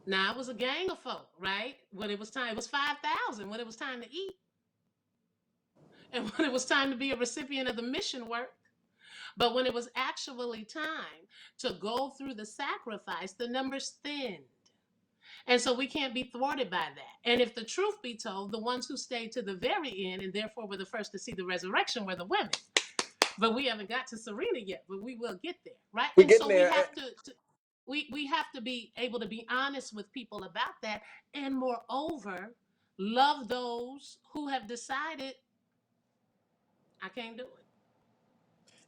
Now it was a gang of folk, right? When it was time, it was 5,000 when it was time to eat, and when it was time to be a recipient of the mission work. But when it was actually time to go through the sacrifice, the numbers thinned. And so we can't be thwarted by that. And if the truth be told, the ones who stayed to the very end and therefore were the first to see the resurrection were the women. But we haven't got to Serena yet, but we will get there, right? We're And getting so we there. have we have to be able to be honest with people about that, and moreover, love those who have decided I can't do it.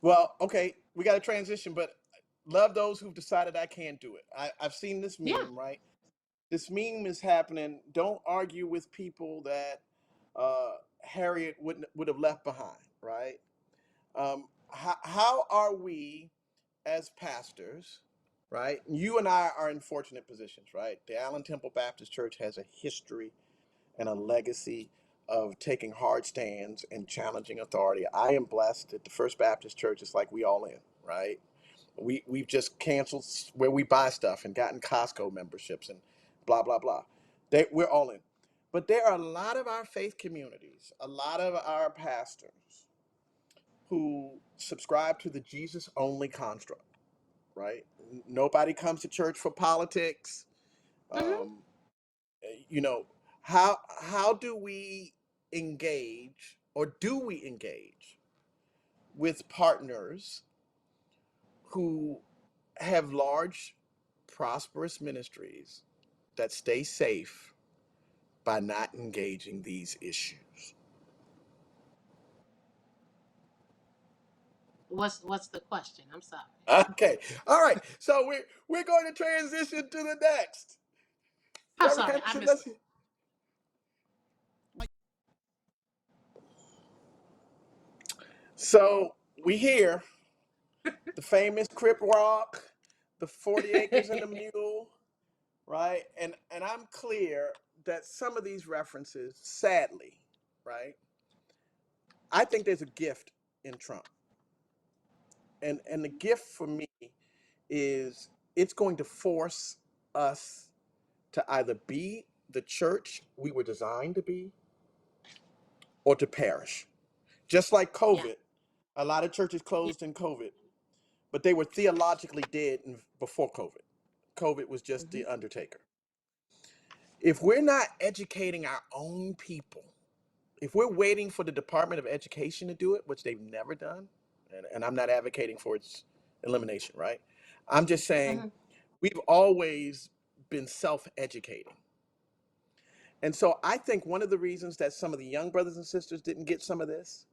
Well, okay, we got to transition, but love those who've decided I can't do it. I've seen this Yeah. meme, right? This meme is happening. Don't argue with people that Harriet would have left behind, right? How are we as pastors, right? You and I are in fortunate positions, right? The Allen Temple Baptist Church has a history and a legacy of taking hard stands and challenging authority. I am blessed that the First Baptist Church is like we all in, right? We've just canceled where we buy stuff and gotten Costco memberships and blah blah blah. We're all in. But there are a lot of our faith communities, a lot of our pastors who subscribe to the Jesus only construct, right? Nobody comes to church for politics. Mm-hmm. Um, you know, how do we engage, or do we engage with partners who have large prosperous ministries that stay safe by not engaging these issues? What's the question? I'm sorry. Okay, all right, so we're going to transition to the next. I'm Reverend sorry. I Henderson, missed let's. it. So we hear the famous Crip Rock, the 40 acres and the mule, right? And I'm clear that some of these references, sadly, right? I think there's a gift in Trump. And the gift for me is it's going to force us to either be the church we were designed to be or to perish. Just like Yeah. COVID, a lot of churches Yeah. closed in COVID, but they were theologically dead before COVID. COVID was just Mm-hmm. the undertaker. If we're not educating our own people, if we're waiting for the Department of Education to do it, which they've never done, and I'm not advocating for its elimination, right? I'm just saying Mm-hmm. we've always been self-educating. And so I think one of the reasons that some of the young brothers and sisters didn't get some of this,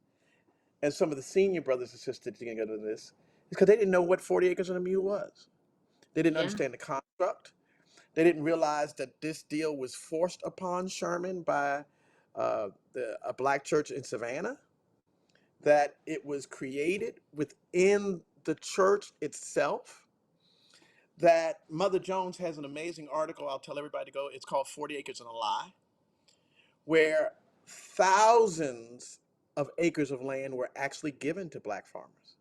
and some of the senior brothers and sisters didn't get this, is because they didn't know what 40 acres and a mule was. They didn't Yeah. understand the construct. They didn't realize that this deal was forced upon Sherman by a black church in Savannah, that it was created within the church itself, that Mother Jones has an amazing article. I'll tell everybody to go. It's called 40 Acres and a Lie, where thousands of acres of land were actually given to black farmers.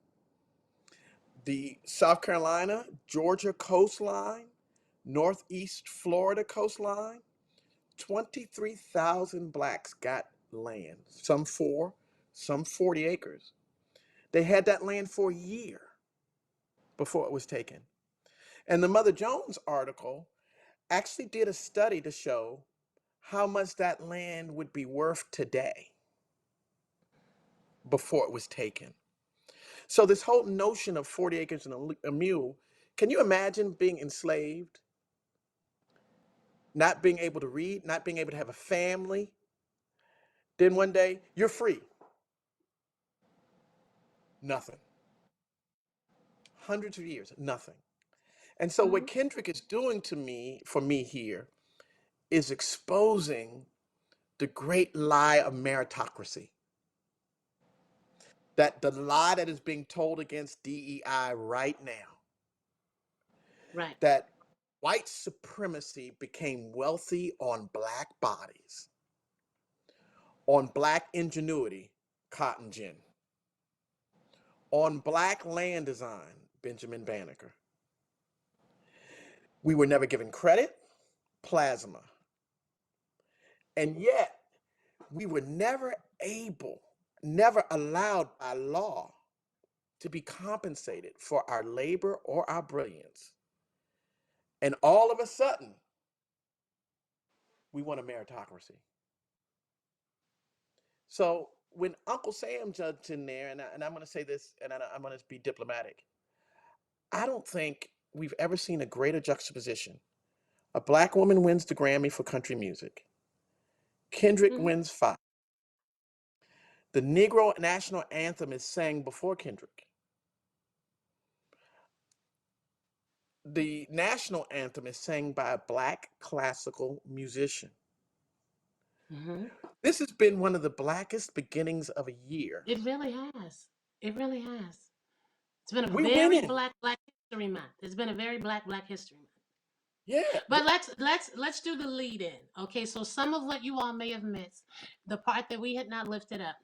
The South Carolina, Georgia coastline, Northeast Florida coastline, 23,000 blacks got land, some 40 acres. They had that land for a year before it was taken. And the Mother Jones article actually did a study to show how much that land would be worth today before it was taken. So this whole notion of 40 acres and a mule, can you imagine being enslaved, not being able to read, not being able to have a family? Then one day you're free. Nothing. Hundreds of years, nothing. And so Mm-hmm. what Kendrick is doing for me here, is exposing the great lie of meritocracy. That the lie that is being told against DEI right now, Right. that white supremacy became wealthy on black bodies, on black ingenuity, Cotton Gin, on black land design, Benjamin Banneker. We were never given credit, Plasma. And yet, we were never able, never allowed by law to be compensated for our labor or our brilliance. And all of a sudden, we want a meritocracy. So when Uncle Sam jumped in there, and I'm going to say this, and I'm going to be diplomatic, I don't think we've ever seen a greater juxtaposition. A black woman wins the Grammy for country music. Kendrick Mm-hmm. wins 5. The Negro national anthem is sang before Kendrick. The national anthem is sang by a Black classical musician. Hmm. This has been one of the blackest beginnings of a year. It really has. It really has. It's been a We very winning. Black History Month. It's been a very Black History Month. Yeah. But let's do the lead in. Okay, so some of what you all may have missed, the part that we had not lifted up,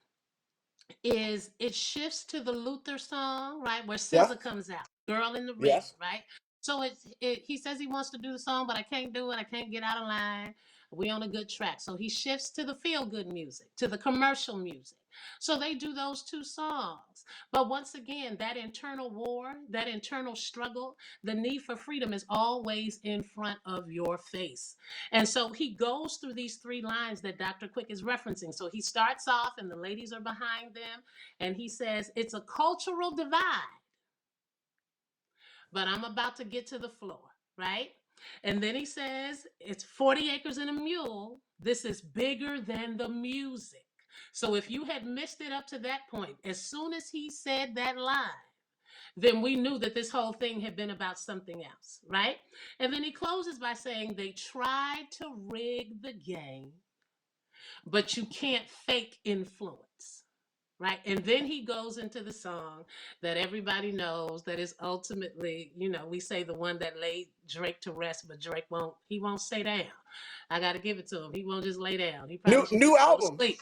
is it shifts to the Luther song, right? Where Yeah. SZA comes out, Girl in the Ring, Yes. right? So he says he wants to do the song, but I can't do it. I can't get out of line. We on a good track. So he shifts to the feel good music, to the commercial music. So they do those two songs. But once again, that internal war, that internal struggle, the need for freedom is always in front of your face. And so he goes through these three lines that Dr. Quick is referencing. So he starts off, and the ladies are behind them, and he says, it's a cultural divide, but I'm about to get to the floor, right? And then he says, it's 40 acres and a mule. This is bigger than the music. So if you had missed it up to that point, as soon as he said that line, then we knew that this whole thing had been about something else, right? And then he closes by saying they tried to rig the game, but you can't fake influence, right? And then he goes into the song that everybody knows that is ultimately, we say the one that laid Drake to rest, but Drake won't stay down. I got to give it to him. He won't just lay down. He New probably should new just go to album. sleep.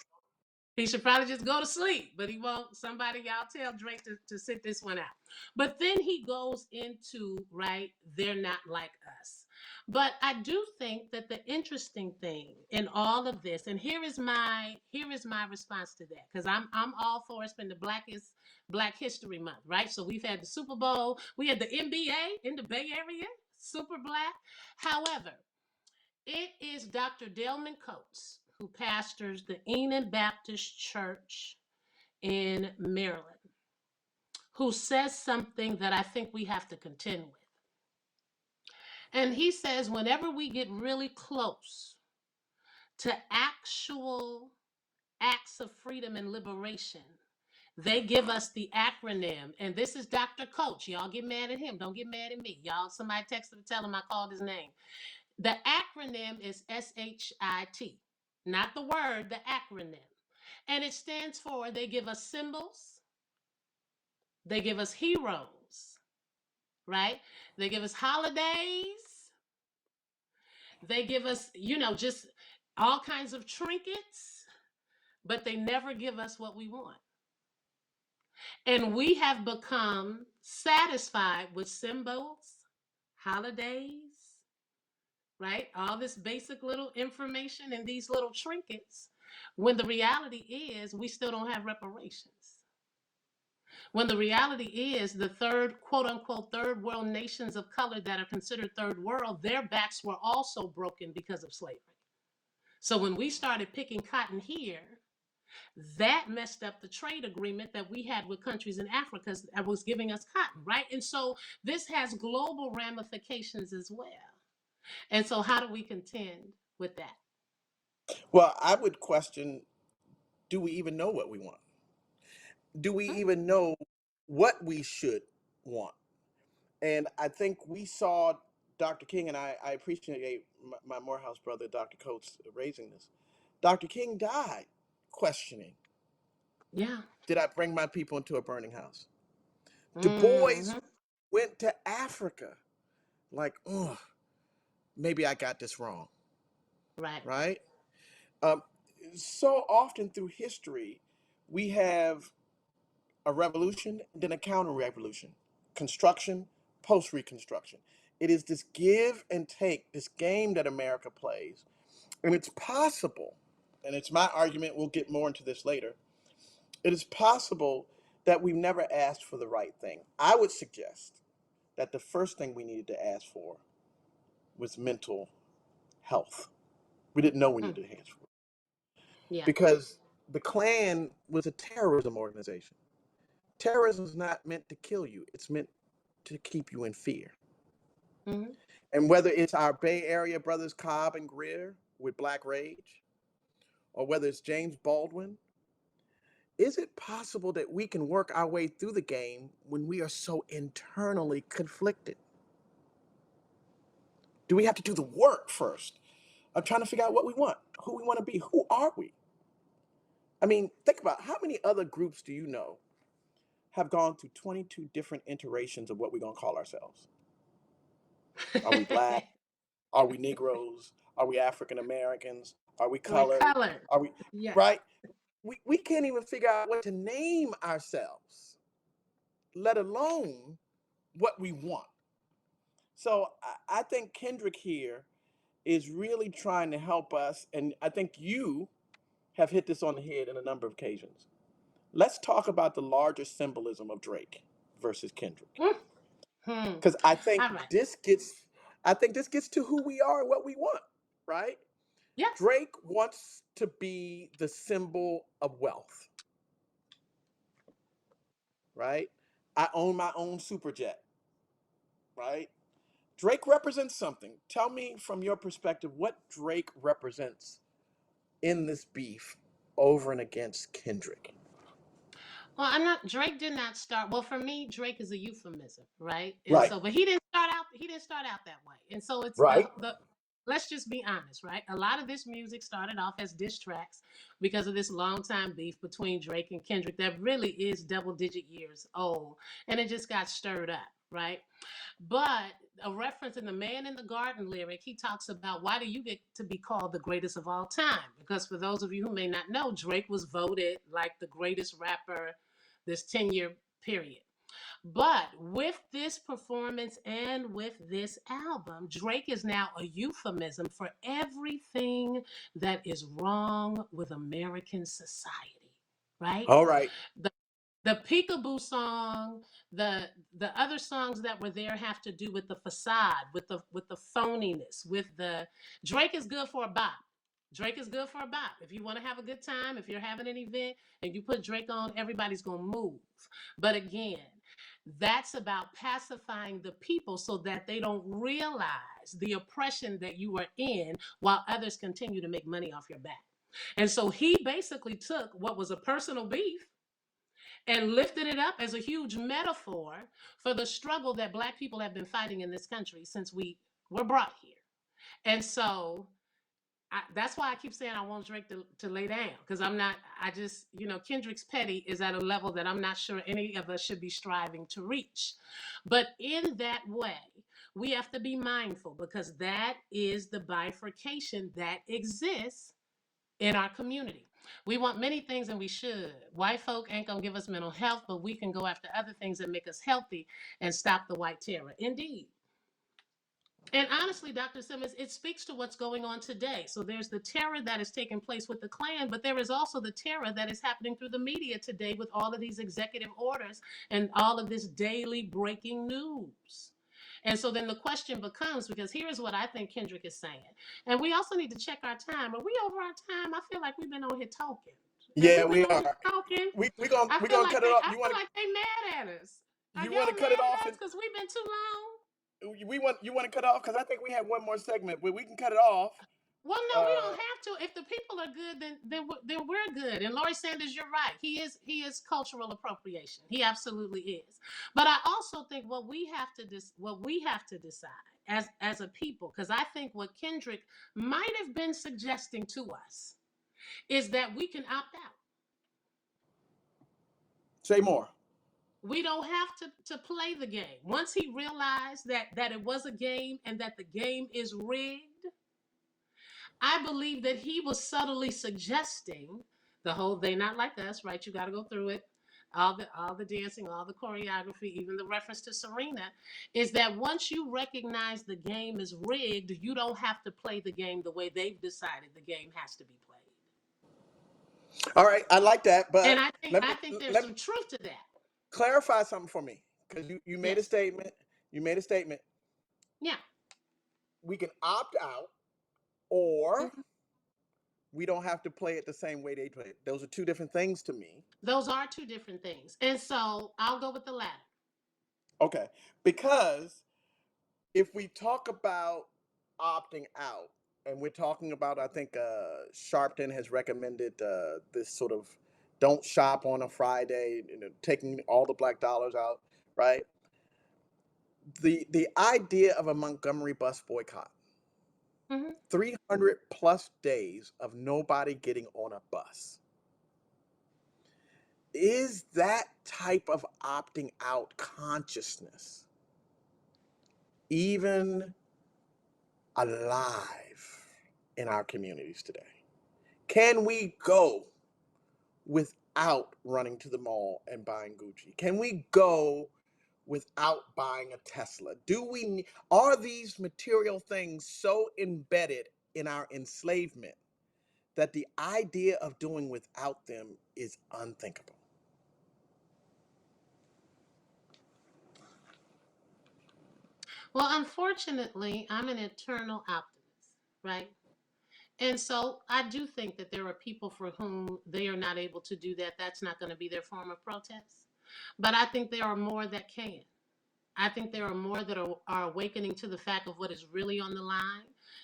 He should probably just go to sleep, but he won't. Somebody, y'all tell Drake to sit this one out. But then he goes into, right, they're not like us. But I do think that the interesting thing in all of this, and here is my response to that, because I'm all for it's been the Black History Month, right? So we've had the Super Bowl, we had the NBA in the Bay Area, super black. However, it is Dr. Delman Coates, who pastors the Enon Baptist Church in Maryland, who says something that I think we have to contend with. And he says, whenever we get really close to actual acts of freedom and liberation, they give us the acronym. And this is Dr. Coach. Y'all get mad at him. Don't get mad at me. Y'all, somebody texted to tell him I called his name. The acronym is SHIT, not the word, the acronym. And it stands for they give us symbols, they give us heroes, right? They give us holidays, they give us, just all kinds of trinkets, but they never give us what we want. And we have become satisfied with symbols, holidays, right? All this basic little information and these little trinkets, when the reality is we still don't have reparations. When the reality is the third, quote unquote, third world nations of color that are considered third world, their backs were also broken because of slavery. So when we started picking cotton here, that messed up the trade agreement that we had with countries in Africa that was giving us cotton, right? And so this has global ramifications as well. And so how do we contend with that? Well, I would question, do we even know what we want? Do we Hmm? even know what we should want? And I think we saw Dr. King, and I appreciate my Morehouse brother, Dr. Coates, raising this. Dr. King died questioning, Yeah. did I bring my people into a burning house? Du Bois Hmm. went to Africa like, oh, maybe I got this wrong, Right. right? Um, so often through history, we have a revolution, then a counter revolution, construction, post reconstruction. It is this give and take, this game that America plays. And it's possible, and it's my argument, we'll get more into this later. It is possible that we've never asked for the right thing. I would suggest that the first thing we needed to ask for was mental health. We didn't know we Hmm. needed to ask for it Yeah. because the Klan was a terrorism organization. Terrorism is not meant to kill you, it's meant to keep you in fear. Hmm. And whether it's our Bay Area brothers Cobb and Greer with Black Rage, or whether it's James Baldwin is it possible that we can work our way through the game when we are so internally conflicted? Do we have to do the work first of trying to figure out what we want, who we want to be, who are we? I mean, think about how many other groups do you know have gone through 22 different iterations of what we're going to call ourselves? Are we black? Are we Negroes? Are we African Americans? Are we We're colored? colored. Are we, Yes. right? We can't even figure out what to name ourselves, let alone what we want. So I think Kendrick here is really trying to help us. And I think you have hit this on the head on a number of occasions. Let's talk about the larger symbolism of Drake versus Kendrick. Hmm. Because All right. I think this gets to who we are and what we want, right? Yes. Drake wants to be the symbol of wealth, right? I own my own super jet, right? Drake represents something. Tell me from your perspective what Drake represents in this beef over and against Kendrick. Well, I'm not. Drake did not start. Well, for me, Drake is a euphemism, right? And Right, so, but he didn't start out. He didn't start out that way. And so, it's right. the. Let's just be honest, right? A lot of this music started off as diss tracks because of this long time beef between Drake and Kendrick that really is double digit years old, and it just got stirred up, right? But a reference in the Man in the Garden lyric, he talks about why do you get to be called the greatest of all time? Because for those of you who may not know, Drake was voted like the greatest rapper this 10-year period. But with this performance and with this album, Drake is now a euphemism for everything that is wrong with American society, right? All right. The the peekaboo song, the other songs that were there have to do with the facade, with the phoniness, with the Drake is good for a bop. Drake is good for a bop. If you want to have a good time, if you're having an event and you put Drake on, everybody's gonna move. But again, that's about pacifying the people so that they don't realize the oppression that you are in while others continue to make money off your back. And so he basically took what was a personal beef and lifted it up as a huge metaphor for the struggle that Black people have been fighting in this country since we were brought here. And so that's why I keep saying I want Drake to lay down because I'm not, I just, Kendrick's petty is at a level that I'm not sure any of us should be striving to reach. But in that way, we have to be mindful because that is the bifurcation that exists in our community. We want many things and we should. White folk ain't gonna give us mental health, but we can go after other things that make us healthy and stop the white terror. Indeed. And honestly, Dr. Simmons, it speaks to what's going on today. So there's the terror that is taking place with the Klan, but there is also the terror that is happening through the media today with all of these executive orders and all of this daily breaking news. And so then the question becomes because here's what I think Kendrick is saying. And we also need to check our time. Are we over our time? I feel like we've been on here talking. Have we Yeah, been we on here are. talking? We gonna cut it off. I feel like they mad at us. Are You want to y'all cut it mad off at us and because we've been too long? we want you want to cut it off because I think we have one more segment, but we can cut it off. Well, no, we Uh, don't have to. If the people are good, then we're good. And Laurie Sanders, you're right. He is cultural appropriation. He absolutely is. But I also think what we have to decide as a people, because I think what Kendrick might have been suggesting to us is that we can opt out. say more. We don't have to play the game. Once he realized that it was a game and that the game is rigged, I believe that he was subtly suggesting the whole they not like us, right? You got to go through it. All the dancing, all the choreography, even the reference to Serena, is that once you recognize the game is rigged, you don't have to play the game the way they've decided the game has to be played. All right, I like that, but And I think there's let me some truth to that. clarify something for me because you made a Yes. statement. You made a statement. Yeah. We can opt out, or Mhm. we don't have to play it the same way they play it. Those are two different things to me. Those are two different things. And so I'll go with the latter. Okay, because if we talk about opting out, and we're talking about, I think Sharpton has recommended this sort of don't shop on a Friday, taking all the black dollars out, right? The idea of a Montgomery bus boycott, Hmm. 300 plus days of nobody getting on a bus. Is that type of opting out consciousness even alive in our communities today? Can we go without running to the mall and buying Gucci? Can we go without buying a Tesla? Are these material things so embedded in our enslavement that the idea of doing without them is unthinkable? Well, unfortunately, I'm an eternal optimist, right? And so I do think that there are people for whom they are not able to do that. That's not going to be their form of protest. But I think there are more that can. I think there are more that are awakening to the fact of what is really on the line.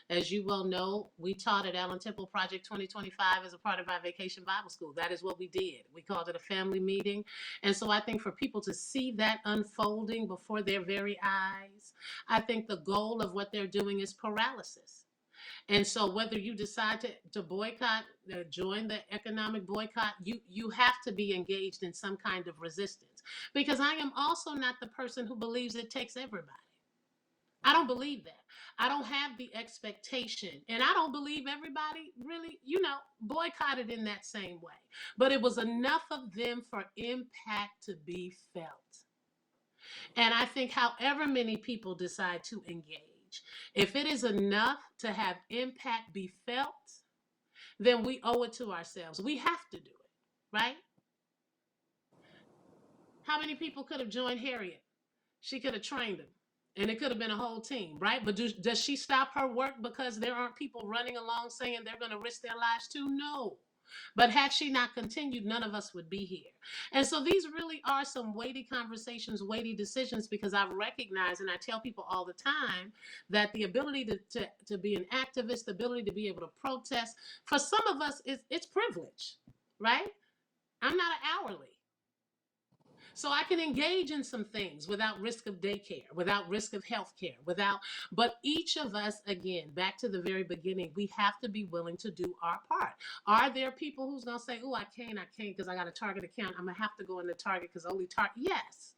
As you well know, we taught at Allen Temple Project 2025 as a part of our Vacation Bible School. That is what we did. We called it a family meeting. And so I think for people to see that unfolding before their very eyes, I think the goal of what they're doing is paralysis. And so whether you decide to boycott, join the economic boycott, you have to be engaged in some kind of resistance. Because I am also not the person who believes it takes everybody. I don't believe that. I don't have the expectation. And I don't believe everybody really, boycotted in that same way. But it was enough of them for impact to be felt. And I think however many people decide to engage, if it is enough to have impact be felt, then we owe it to ourselves. We have to do it, right? How many people could have joined Harriet? She could have trained them. And it could have been a whole team, right? But does she stop her work because there aren't people running along saying they're going to risk their lives too? No. But had she not continued, none of us would be here. And so these really are some weighty conversations, weighty decisions, because I've recognized, and I tell people all the time, that the ability to be an activist, the ability to be able to protest, for some of us, it's privilege, right? I'm not an hourly. So I can engage in some things without risk of daycare, without risk of health care, but each of us, again, back to the very beginning, we have to be willing to do our part. Are there people who's going to say, oh, I can't because I got a Target account. I'm going to have to go into Target because only Target. Yes.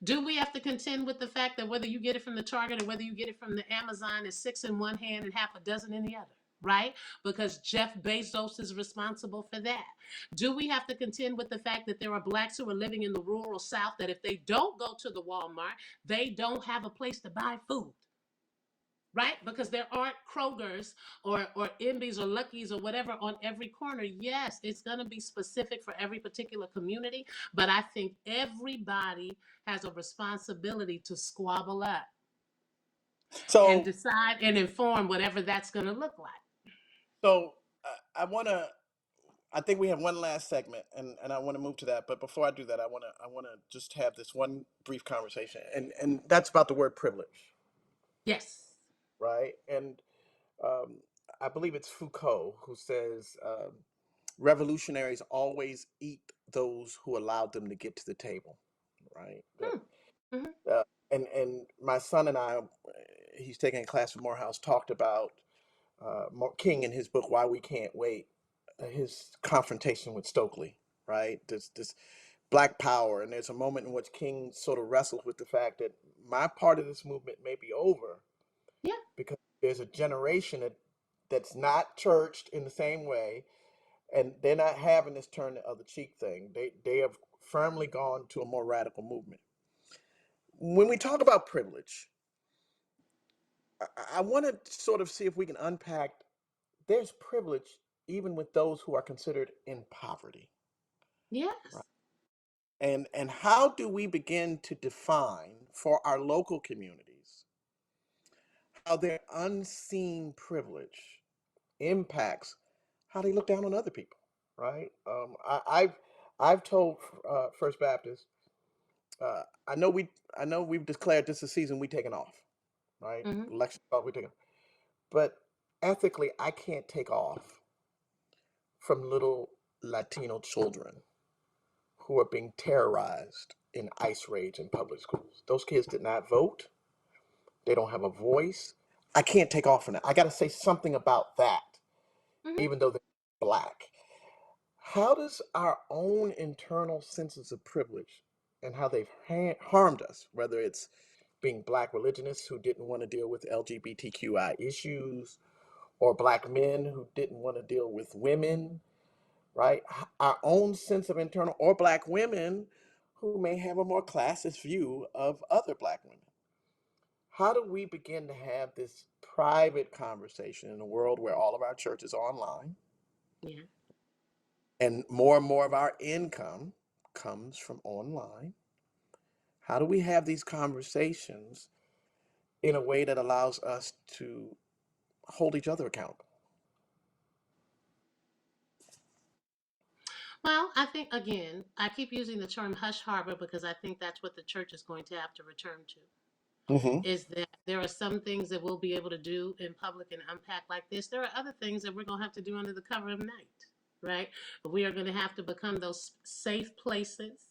Do we have to contend with the fact that whether you get it from the Target or whether you get it from the Amazon is 6 in one hand and half a dozen in the other? Right? Because Jeff Bezos is responsible for that. Do we have to contend with the fact that there are blacks who are living in the rural South that if they don't go to the Walmart, they don't have a place to buy food? Right? Because there aren't Kroger's or Imbies or Lucky's or whatever on every corner. Yes, it's going to be specific for every particular community, but I think everybody has a responsibility to squabble up and So, decide and inform whatever that's going to look like. so I want to. I think we have one last segment, and I want to move to that. But before I do that, I want to just have this one brief conversation, and that's about the word privilege, Yes. right? And um, I believe it's Foucault who says revolutionaries always eat those who allowed them to get to the table, right? Hmm. Mm-hmm. And my son and I, he's taking a class at Morehouse, talked about King in his book Why We Can't Wait, his confrontation with Stokely, right? This Black Power, and there's a moment in which King sort of wrestles with the fact that my part of this movement may be over Yeah. because there's a generation that's not churched in the same way, and they're not having this turn the other cheek thing. They have firmly gone to a more radical movement. When we talk about privilege, I want to sort of see if we can unpack. There's privilege even with those who are considered in poverty, right? Yes. And how do we begin to define for our local communities how their unseen privilege impacts how they look down on other people, right? I've told First Baptist, uh, I know we've declared this a season we taking off, right? Mm-hmm. Election off, we taking, but ethically I can't take off from little Latino children who are being terrorized in ICE raids in public schools. Those kids did not vote. They don't have a voice. I can't take off from that. I got to say something about that, Hmm. even though they're Black. How does our own internal senses of privilege and how they've harmed us, whether it's being Black religionists who didn't want to deal with LGBTQI issues, or Black men who didn't want to deal with women, right? Our own sense of internal, or Black women who may have a more classist view of other Black women. How do we begin to have this private conversation in a world where all of our churches are online Yeah. and more of our income comes from online? How do we have these conversations in a way that allows us to hold each other accountable? Well, I think, again, I keep using the term hush harbor because I think that's what the church is going to have to return to. Hmm. Is that there are some things that we'll be able to do in public and unpack like this. There are other things that we're going to have to do under the cover of night, right? We are going to have to become those safe places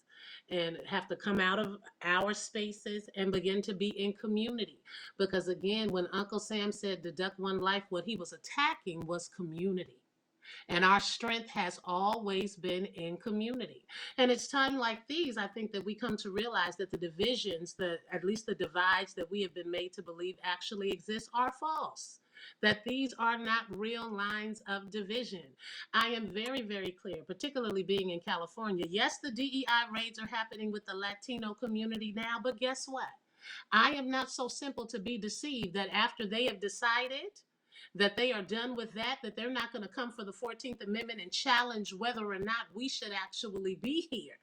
and have to come out of our spaces and begin to be in community. Because again, when Uncle Sam said deduct one life, what he was attacking was community. And our strength has always been in community. And it's time like these, I think, that we come to realize that the divisions, at least the divides that we have been made to believe actually exist, are false. That these are not real lines of division. I am very, very clear, particularly being in California. Yes, the DEI raids are happening with the Latino community now, but guess what? I am not so simple to be deceived that after they have decided that they are done with that, that they're not going to come for the 14th Amendment and challenge whether or not we should actually be here,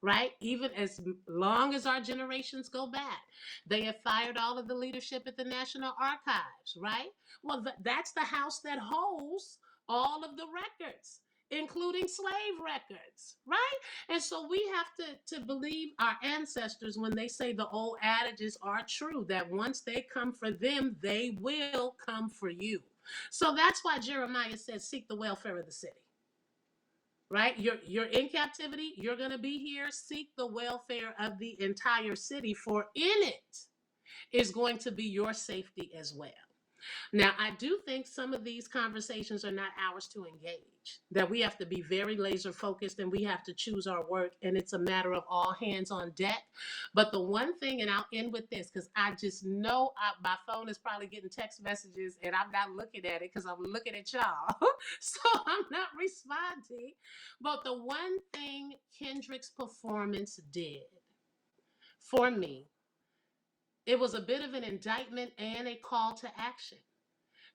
right? Even as long as our generations go back. They have fired all of the leadership at the National Archives, right? Well, that's the house that holds all of the records, including slave records, right? And so we have to believe our ancestors when they say the old adages are true, that once they come for them, they will come for you. So that's why Jeremiah says, seek the welfare of the city. Right? You're in captivity, you're gonna be here. Seek the welfare of the entire city, for in it is going to be your safety as well. Now, I do think some of these conversations are not ours to engage, that we have to be very laser focused and we have to choose our work, and it's a matter of all hands on deck. But the one thing, and I'll end with this because I just know my phone is probably getting text messages and I'm not looking at it because I'm looking at y'all. So I'm not responding. But the one thing Kendrick's performance did for me, it was a bit of an indictment and a call to action,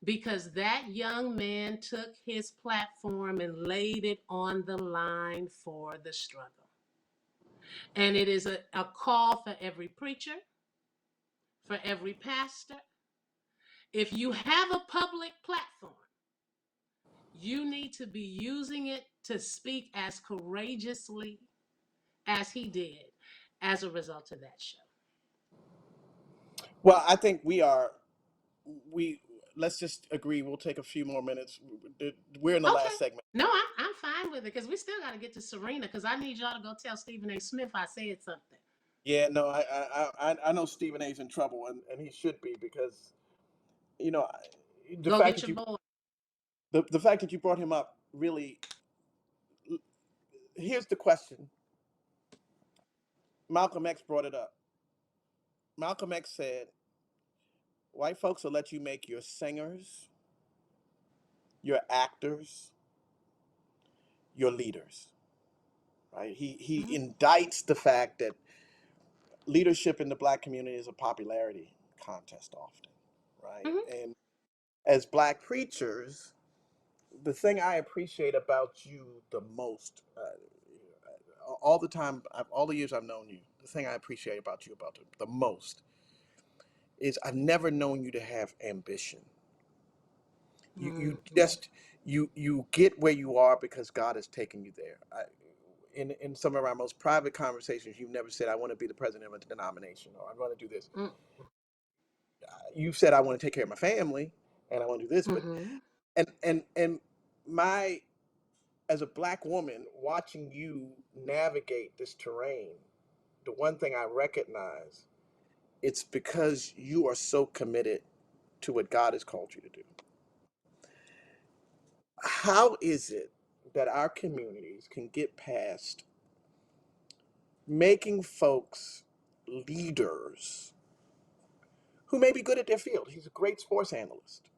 because that young man took his platform and laid it on the line for the struggle. And it is a call for every preacher, for every pastor. If you have a public platform, you need to be using it to speak as courageously as he did as a result of that show. Well, I think we let's just agree. We'll take a few more minutes. We're in the Okay. last segment. No, I'm fine with it because we still got to get to Serena, because I need y'all to go tell Stephen A. Smith I said something. Yeah, no, I know Stephen A's in trouble, and he should be, because you know the Go fact get that your boy. the fact that you brought him up really. Here's the question. Malcolm X brought it up. Malcolm X said, "White folks will let you make your singers, your actors, your leaders." Right? He Mm-hmm. indicts the fact that leadership in the Black community is a popularity contest often, right? Mm-hmm. And as Black preachers, the thing I appreciate about you the most, all the time, all the years I've known you, the thing I appreciate about you the most is I've never known you to have ambition. You Mm-hmm. just you get where you are because God has taken you there. In some of our most private conversations, you've never said, "I want to be the president of a denomination," or "I want to do this." You've said, "I want to take care of my family and I want to do this." But Mm-hmm. and my as a black woman, watching you navigate this terrain, the one thing I recognize, it's because you are so committed to what God has called you to do. How is it that our communities can get past making folks leaders who may be good at their field? He's a great sports analyst.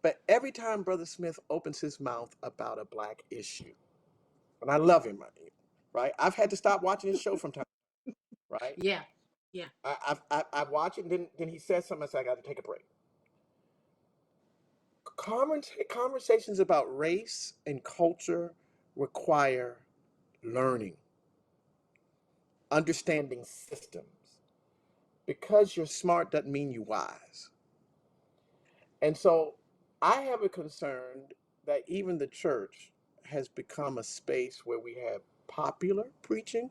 But every time Brother Smith opens his mouth about a black issue, and I love him, right? I've had to stop watching his show from time, right? Yeah. Yeah. I watch it, and then he says something, I say, I got to take a break. Conversations about race and culture require learning, understanding systems. Because you're smart doesn't mean you're wise. And so I have a concern that even the church has become a space where we have popular preaching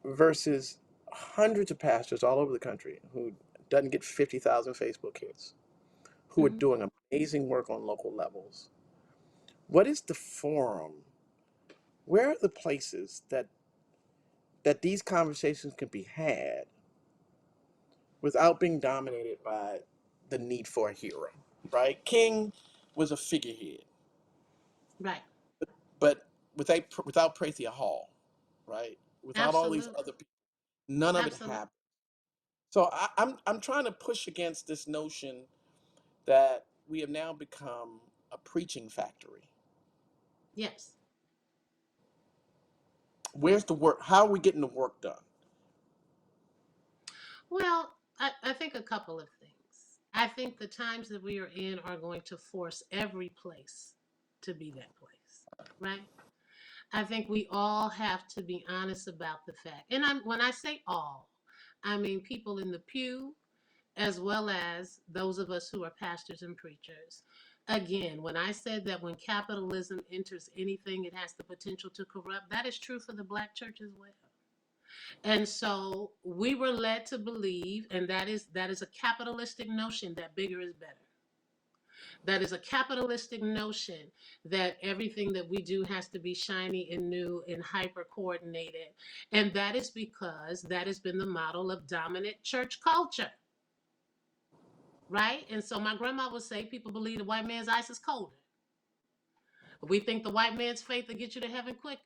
versus hundreds of pastors all over the country who doesn't get 50,000 Facebook hits, who are Hmm. doing amazing work on local levels. What is the forum? Where are the places that these conversations can be had without being dominated by the need for a hero, right? King was a figurehead, Right. but without Prathia Hall, right? Without all these Absolutely. other people, none of it Absolutely. happened. So I'm trying to push against this notion that we have now become a preaching factory. Yes. Where's the work? How are we getting the work done? Well, I think a couple of things. I think the times that we are in are going to force every place to be that place, right? I think we all have to be honest about the fact. And when I say all, I mean people in the pew as well as those of us who are pastors and preachers. Again, when I said that when capitalism enters anything, it has the potential to corrupt, that is true for the black church as well. And so we were led to believe, and that is a capitalistic notion that bigger is better. That is a capitalistic notion that everything that we do has to be shiny and new and hyper coordinated. And that is because that has been the model of dominant church culture, right? And so my grandma would say people believe the white man's ice is colder. We think the white man's faith will get you to heaven quicker.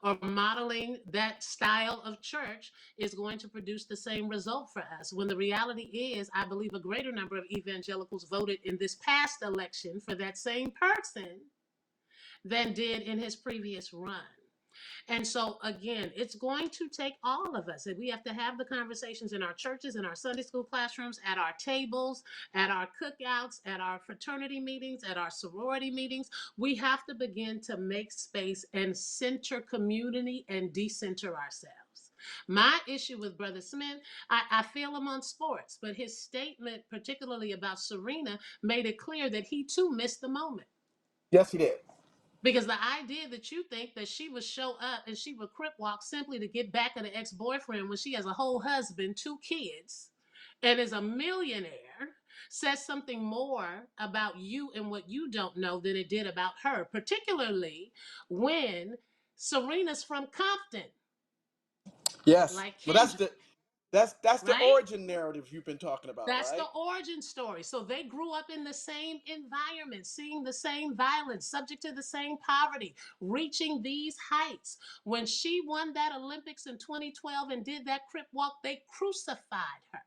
Or modeling that style of church is going to produce the same result for us. When the reality is, I believe a greater number of evangelicals voted in this past election for that same person than did in his previous run. And so, again, it's going to take all of us. And we have to have the conversations in our churches, in our Sunday school classrooms, at our tables, at our cookouts, at our fraternity meetings, at our sorority meetings. We have to begin to make space and center community and decenter ourselves. My issue with Brother Smith, I feel him on sports, but his statement, particularly about Serena, made it clear that he too missed the moment. Yes, he did. Because the idea that you think that she would show up and she would crip walk simply to get back at an ex boyfriend when she has a whole husband, two kids, and is a millionaire says something more about you and what you don't know than it did about her, particularly when Serena's from Compton, Yes. like Well, that's Kendrick, the right? origin narrative you've been talking about, That's the right? origin story. So they grew up in the same environment, seeing the same violence, subject to the same poverty, reaching these heights. When she won that Olympics in 2012 and did that crip walk, they crucified her,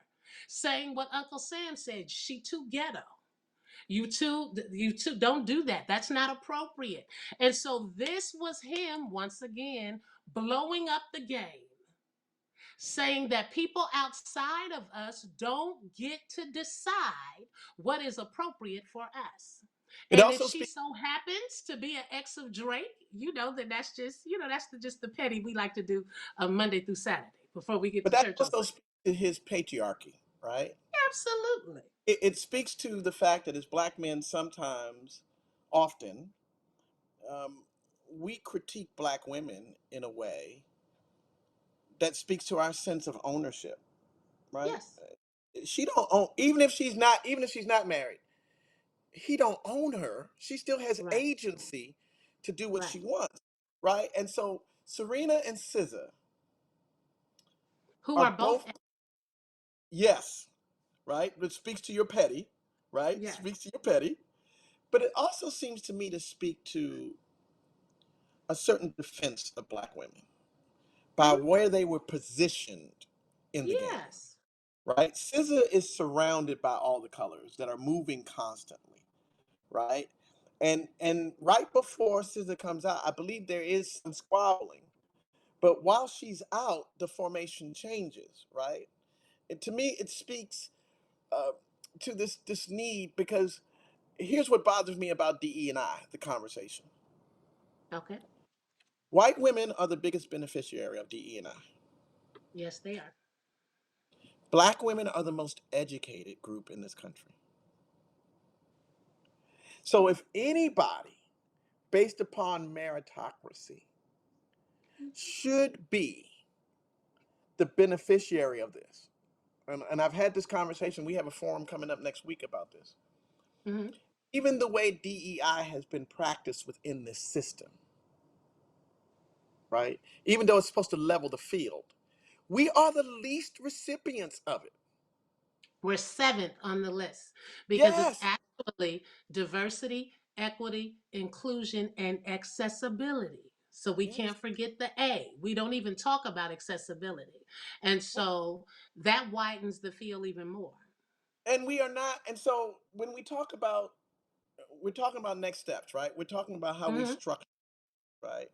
saying what Uncle Sam said, she too ghetto. You two don't do that. That's not appropriate. And so this was him once again blowing up the game, saying that people outside of us don't get to decide what is appropriate for us. It And if also she speaks. so happens to be an ex of Drake, then that's just, just the petty we like to do Monday through Saturday before we get But to that church on also Sunday. speaks to his patriarchy, right? Absolutely. It speaks to the fact that as black men, sometimes, often, um, we critique black women in a way that speaks to our sense of ownership, right? Yes. She don't own, even if she's not married. he don't own her. She still has Right. agency to do what she Right. wants, right? And so Serena and SZA Who are are both, both, yes, right? Which speaks to your petty, right? yes. Speaks to your petty, but it also seems to me to speak to a certain defense of black women by Hmm. where they were positioned in the game, Yes. right? SZA is surrounded by all the colors that are moving constantly, right? And right before SZA comes out, I believe there is some squabbling. But while she's out, the formation changes, right? And to me, it speaks uh, to this need, because here's what bothers me about DE and I, the conversation. Okay. White women are the biggest beneficiary of DE and I. Yes, they are. Black women are the most educated group in this country. So if anybody, based upon meritocracy, should be the beneficiary of this, and I've had this conversation, we have a forum coming up next week about this. Hmm. Even the way DEI has been practiced within this system, right? Even though it's supposed to level the field, we are the least recipients of it. We're seventh on the list because it's Yes. actually diversity, equity, inclusion, and accessibility. So we Yes. can't forget the A. We don't even talk about accessibility. And so that widens the field even more. And we are not. And so when we talk about, we're talking about next steps, right? We're talking about how we Hmm. structure, right?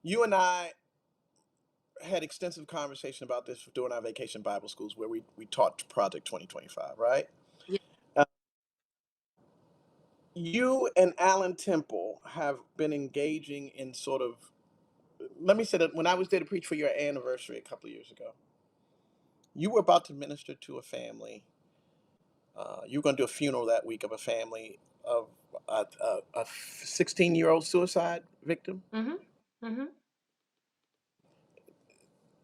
You and I had extensive conversation about this during our vacation Bible schools where we taught Project 2025, right? Yeah. Uh, you and Alan Temple have been engaging in sort of, let me say that when I was there to preach for your anniversary a couple of years ago, you were about to minister to a family. You were going to do a funeral that week of a family of a 16-year-old suicide victim. Hmm. Hmm.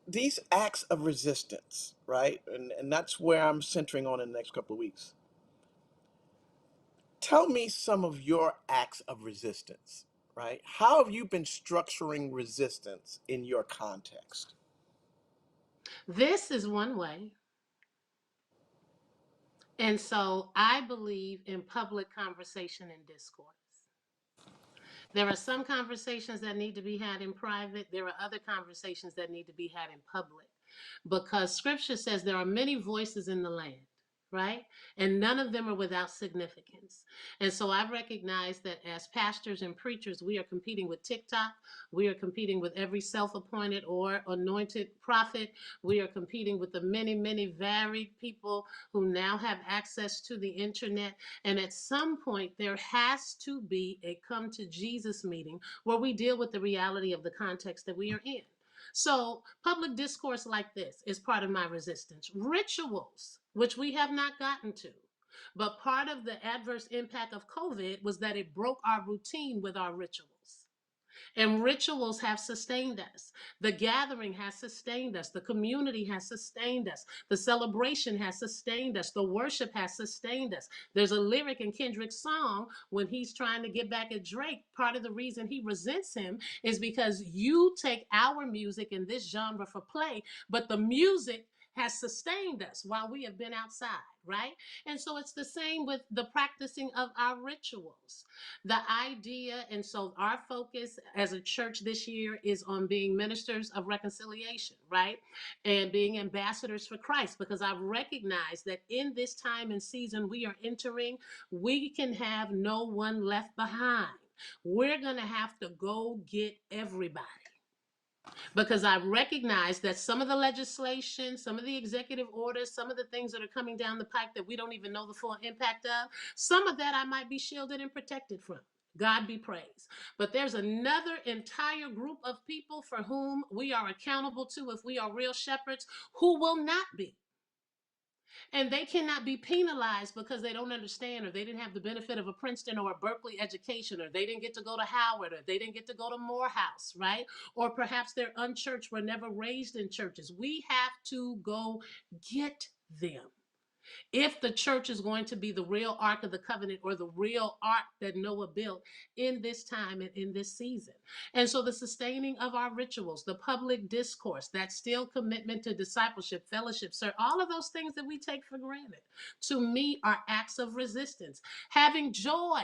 These acts of resistance, right? And that's where I'm centering on in the next couple of weeks. Tell me some of your acts of resistance, right? How have you been structuring resistance in your context? This is one way. And so I believe in public conversation and discourse. There are some conversations that need to be had in private. There are other conversations that need to be had in public because scripture says there are many voices in the land, right? And none of them are without significance. And so I recognize that as pastors and preachers, we are competing with TikTok. We are competing with every self appointed or anointed prophet. We are competing with the many, many varied people who now have access to the internet. And at some point, there has to be a come to Jesus meeting where we deal with the reality of the context that we are in. So, public discourse like this is part of my resistance. Rituals, which we have not gotten to. But part of the adverse impact of COVID was that it broke our routine with our rituals. And rituals have sustained us. The gathering has sustained us. The community has sustained us. The celebration has sustained us. The worship has sustained us. There's a lyric in Kendrick's song when he's trying to get back at Drake. Part of the reason he resents him is because you take our music in this genre for play, but the music has sustained us while we have been outside, right? And so it's the same with the practicing of our rituals. The idea, and so our focus as a church this year is on being ministers of reconciliation, right? And being ambassadors for Christ, because I've recognized that in this time and season we are entering, we can have no one left behind. We're going to have to go get everybody because I recognize that some of the legislation, some of the executive orders, some of the things that are coming down the pike that we don't even know the full impact of, some of that I might be shielded and protected from. God be praised. But there's another entire group of people for whom we are accountable to if we are real shepherds who will not be. And they cannot be penalized because they don't understand or they didn't have the benefit of a Princeton or a Berkeley education or they didn't get to go to Howard or they didn't get to go to Morehouse, right? Or perhaps they're unchurched, were never raised in churches. We have to go get them. If the church is going to be the real Ark of the Covenant or the real ark that Noah built in this time and in this season. And so the sustaining of our rituals, the public discourse, that still commitment to discipleship, fellowship, sir, all of those things that we take for granted, to me, are acts of resistance. Having joy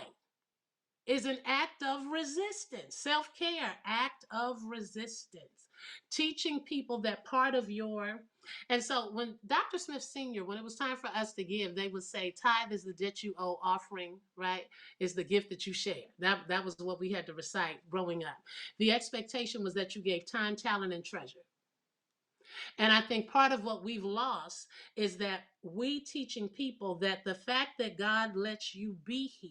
is an act of resistance. Self-care, act of resistance. Teaching people that part of your, and so when Dr. Smith Sr., when it was time for us to give, they would say, tithe is the debt you owe, offering, right, is the gift that you share. That was what we had to recite growing up. The expectation was that you gave time, talent, and treasure. And I think part of what we've lost is that we teaching people that the fact that God lets you be here,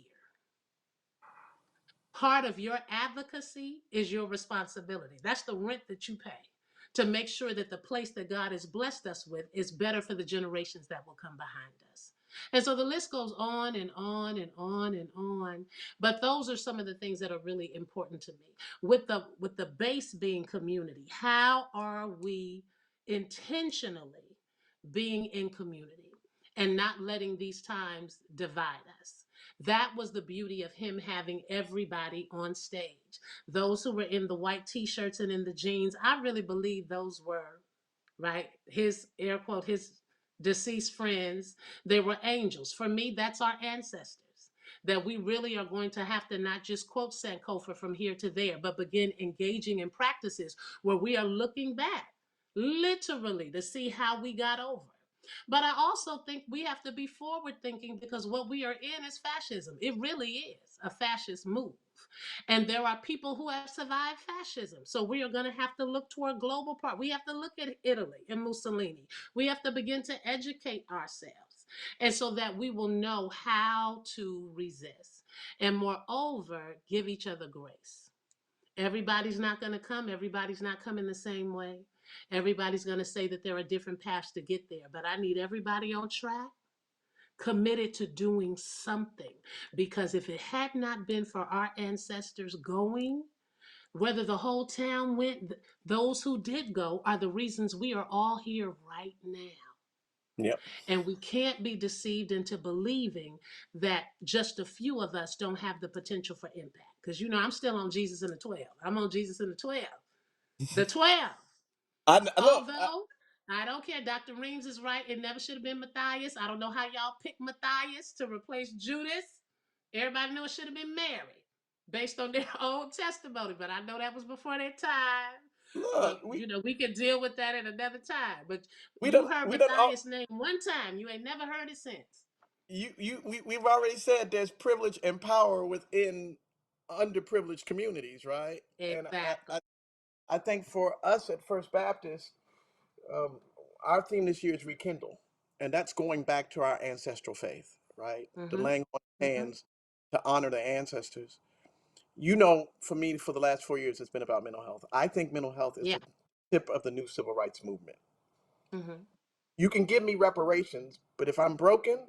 part of your advocacy is your responsibility. That's the rent that you pay to make sure that the place that God has blessed us with is better for the generations that will come behind us. And so the list goes on and on and on and on. But those are some of the things that are really important to me. With the base being community, how are we intentionally being in community and not letting these times divide us? That was the beauty of him having everybody on stage. Those who were in the white t-shirts and in the jeans, I really believe those were, right, his air quote, his deceased friends. They were angels. For me, that's our ancestors. That we really are going to have to not just quote Sankofa from here to there, but begin engaging in practices where we are looking back, literally, to see how we got over. But I also think we have to be forward thinking, because what we are in is fascism. It really is a fascist move. And there are people who have survived fascism. So we are going to have to look toward global part. We have to look at Italy and Mussolini. We have to begin to educate ourselves. And so that we will know how to resist. And moreover, give each other grace. Everybody's not going to come. Everybody's not coming the same way. Everybody's going to say that there are different paths to get there. But I need everybody on track, committed to doing something. Because if it had not been for our ancestors going, whether the whole town went, those who did go are the reasons we are all here right now. Yep. And we can't be deceived into believing that just a few of us don't have the potential for impact. Because, I'm still on Jesus and the 12. I'm on Jesus and the 12. The 12. Look. Although, I don't care. Dr. Reams is right. It never should have been Matthias. I don't know how y'all picked Matthias to replace Judas. Everybody knew it should have been Mary based on their own testimony. But I know that was before their time. Look. But, we could deal with that at another time. But We you don't. heard We don't. Matthias' name one time. You ain't never heard it since. We've already said there's privilege and power within underprivileged communities, right? And Exactly. I think for us at First Baptist, um, our theme this year is rekindle, and that's going back to our ancestral faith, right? The Mm-hmm. laying on of Mm-hmm. hands to honor the ancestors. For me, for the last 4 years, it's been about mental health. I think mental health is Yeah. the tip of the new civil rights movement. Mm-hmm. You can give me reparations, but if I'm broken,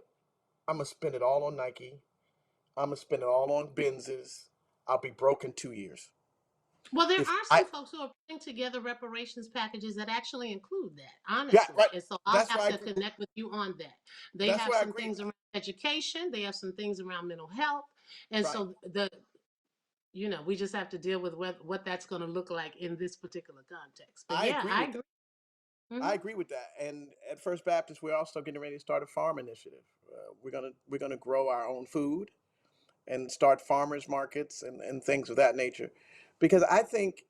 I'm gonna spend it all on Nike. I'm gonna spend it all on Benzes. I'll be broke in 2 years. Well, there If are I some folks who are putting together reparations packages that actually include that, Yeah, honestly. right. And so I'll That's have why I to agree. connect with you on that. They That's have why I some agree. things around education, they have some things around mental health. And Right. so we just have to deal with what that's going to look like in this particular context. But I yeah, agree I with agree. that. I Hmm. agree with that. And at First Baptist, we're also getting ready to start a farm initiative. We're gonna grow our own food and start farmers markets and things of that nature, because I think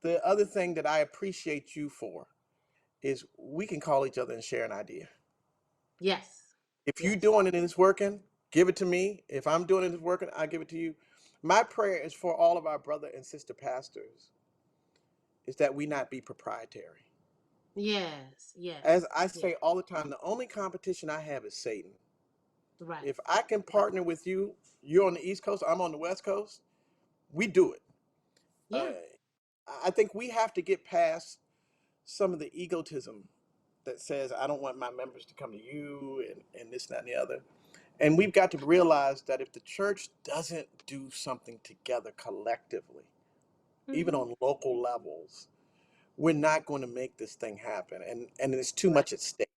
the other thing that I appreciate you for is we can call each other and share an idea. Yes. If you Yes. doing it and it's working, give it to me. If I'm doing it and it's working, I give it to you. My prayer is for all of our brother and sister pastors is that we not be proprietary. Yes. As Yes. I Yes. say all the time, the only competition I have is Satan. Right. If I can Right. partner with you, you're on the East Coast, I'm on the West Coast, we do it. Uh, Yeah. I think we have to get past some of the egotism that says, I don't want my members to come to you and this, that, and the other. And we've got to realize that if the church doesn't do something together collectively, even Hmm. on local levels, we're not going to make this thing happen. And there's too Right. much at stake.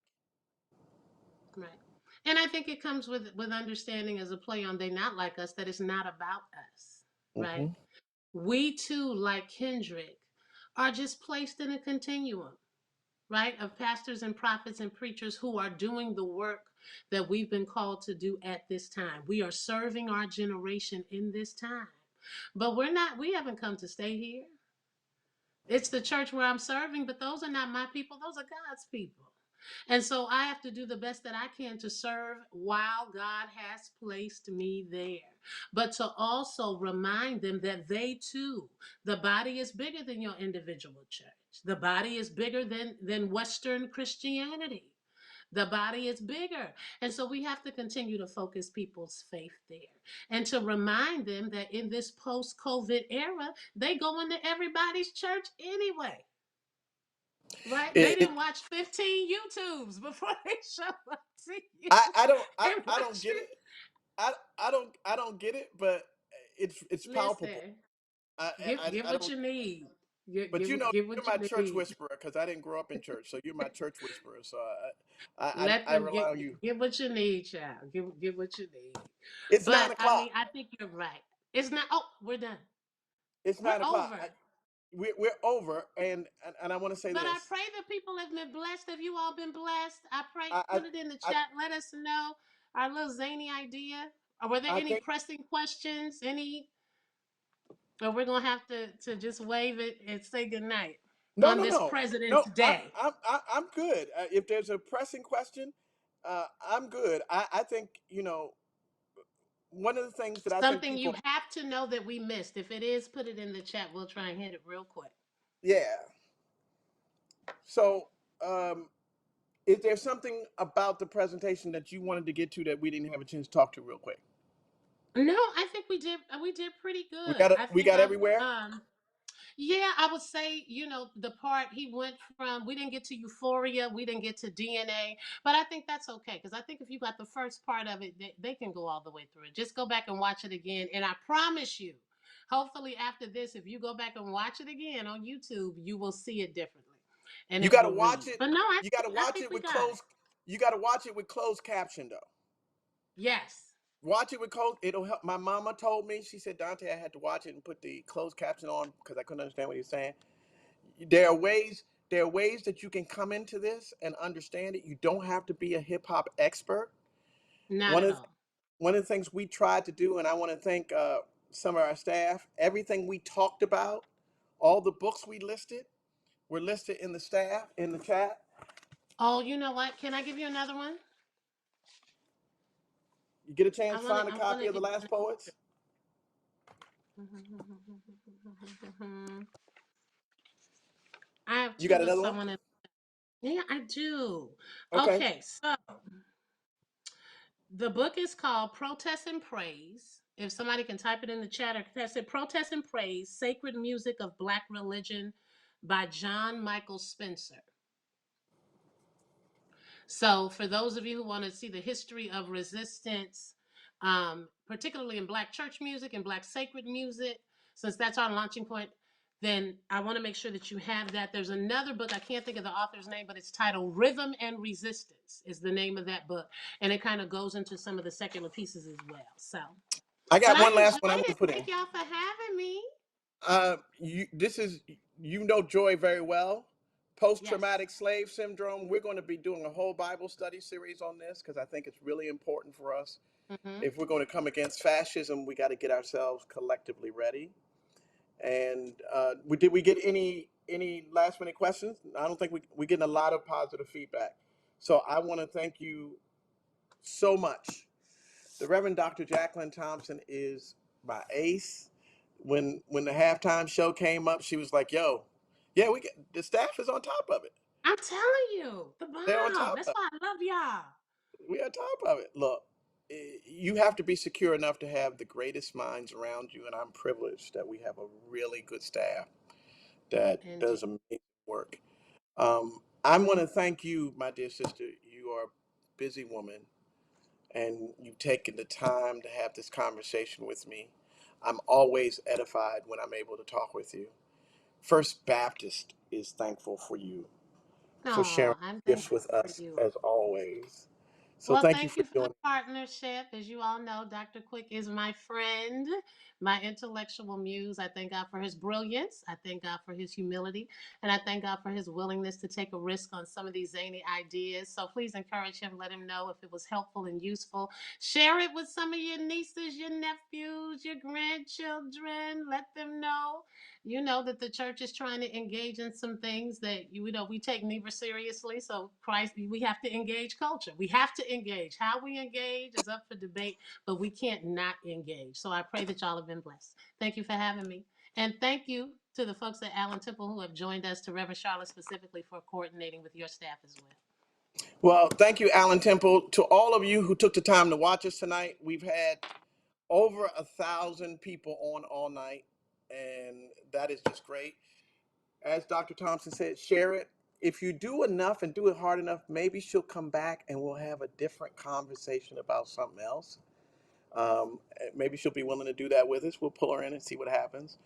Right. And I think it comes with understanding as a play on they not like us, that it's not about us, right? Hmm. We too, like Kendrick, are just placed in a continuum, right? Of pastors and prophets and preachers who are doing the work that we've been called to do at this time. We are serving our generation in this time. But we haven't come to stay here. It's the church where I'm serving, but those are not my people, those are God's people. And so I have to do the best that I can to serve while God has placed me there. But to also remind them that they too, the body is bigger than your individual church. The body is bigger than Western Christianity. The body is bigger. And so we have to continue to focus people's faith there and to remind them that in this post COVID era, they go into everybody's church anyway. Right? They It, didn't it, watch 15 YouTubes before they show up to you and I don't watch get you. it. I don't get it, but it's palpable. Listen, I, give I what don't. you need. Give, But give, give you're what my you church need. whisperer because I didn't grow up in church, so you're my church whisperer. So Let I them rely on you. give what you need, child. Give what you need. It's nine But I o'clock. mean, I think you're right. It's not. Oh, we're done. It's We're 9 o'clock. over. We're over, and I want to say But I this. pray that people have been blessed. Have you all been blessed? I pray. I Put it in the I chat. Let us know our little zany idea. Or were there I any think pressing questions? Any? Or we're gonna have to just wave it and say goodnight no on no this no President's no. Day. I'm good. If there's a pressing question, I'm good. I think one of the things that I think Something you people. have to know that we missed. If it is, put it in the chat. We'll try and hit it real quick. Yeah. So is there something about the presentation that you wanted to get to that we didn't have a chance to talk to real quick? No, I think we did. We did pretty We good. got it. I We think got I everywhere. Yeah, I would say, the part he went from, we didn't get to euphoria, we didn't get to DNA, but I think that's okay because I think if you got the first part of it, they can go all the way through it. Just go back and watch it again. And I promise you, hopefully after this, if you go back and watch it again on YouTube, you will see it differently and You it got to will watch read. it. But no, You got to I watch think it we with got it. closed. You got to watch it with closed caption though. Yes. Watch it with closed. It'll help. My mama told me. She said, Dante, I had to watch it and put the closed caption on because I couldn't understand what he was saying. There are ways. There are ways that you can come into this and understand it. You don't have to be a hip hop expert. Not One at of the, all. one of the things we tried to do, and I want to thank some of our staff. Everything we talked about, all the books we listed, were listed in the staff in the chat. Oh, you know what? Can I give you another one? You get a chance I to want find to a I want copy to of the give Last Poets. I have You two got books another I one? want to. Yeah, I do. Okay. Okay, so the book is called Protest and Praise. If somebody can type it in the chat or that's it, Protest and Praise, Sacred Music of Black Religion by John Michael Spencer. So, for those of you who want to see the history of resistance, particularly in Black church music and Black sacred music, since that's our launching point, then I want to make sure that you have that. There's another book, I can't think of the author's name, but it's titled Rhythm and Resistance, is the name of that book. And it kind of goes into some of the secular pieces as well. So, I but got I one last one I enjoyed want to it. put in. Thank y'all for having me. This is Joy very well. Yes. Post-traumatic slave syndrome. We're going to be doing a whole Bible study series on this because I think it's really important for us. Mm-hmm. If we're going to come against fascism, we got to get ourselves collectively ready. And did we get any last minute questions? I don't think we're getting a lot of positive feedback. So I want to thank you so much. The Reverend Dr. Jacqueline Thompson is my ace. When the halftime show came up, she was like, "Yo, yeah, we get the staff is on top of it. I'm telling you, the They're on bomb. top That's of why I love y'all. it. We on top of it. Look, you have to be secure enough to have the greatest minds around you, and I'm privileged that we have a really good staff that Indeed. does amazing work. I want to thank you, my dear sister. You are a busy woman, and you've taken the time to have this conversation with me. I'm always edified when I'm able to talk with you. First Baptist is thankful for you for sharing No, I'm gifts thankful with for us you. as always. So Well, thank you thank for you for the doing it. partnership. As you all know, Dr. Quick is my friend, my intellectual muse. I thank God for his brilliance. I thank God for his humility. And I thank God for his willingness to take a risk on some of these zany ideas. So please encourage him. Let him know if it was helpful and useful. Share it with some of your nieces, your nephews, your grandchildren. Let them know. You know that the church is trying to engage in some things that you know we take neither seriously. So Christ, we have to engage culture. We have to engage. How we engage is up for debate, but we can't not engage. So I pray that y'all have been blessed. Thank you for having me, and thank you to the folks at Allen Temple who have joined us, to Reverend Charlotte specifically for coordinating with your staff as well. Well, thank you, Alan Temple. To all of you who took the time to watch us tonight, we've had over 1,000 people on all night, and that is just great. As Dr. Thompson said, share it. If you do enough and do it hard enough, maybe she'll come back and we'll have a different conversation about something else. Maybe she'll be willing to do that with us. We'll pull her in and see what happens.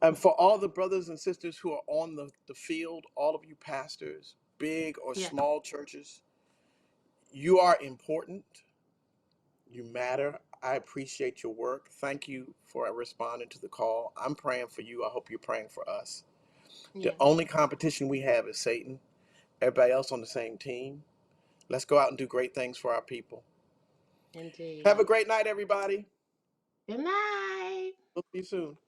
And for all the brothers and sisters who are on the field, all of you pastors, big or Yeah. small churches, you are important. You matter. I appreciate your work. Thank you for responding to the call. I'm praying for you. I hope you're praying for us. The Yeah. only competition we have is Satan. Everybody else on the same team. Let's go out and do great things for our people. Indeed. Have a great night, everybody. Good night. We'll see you soon.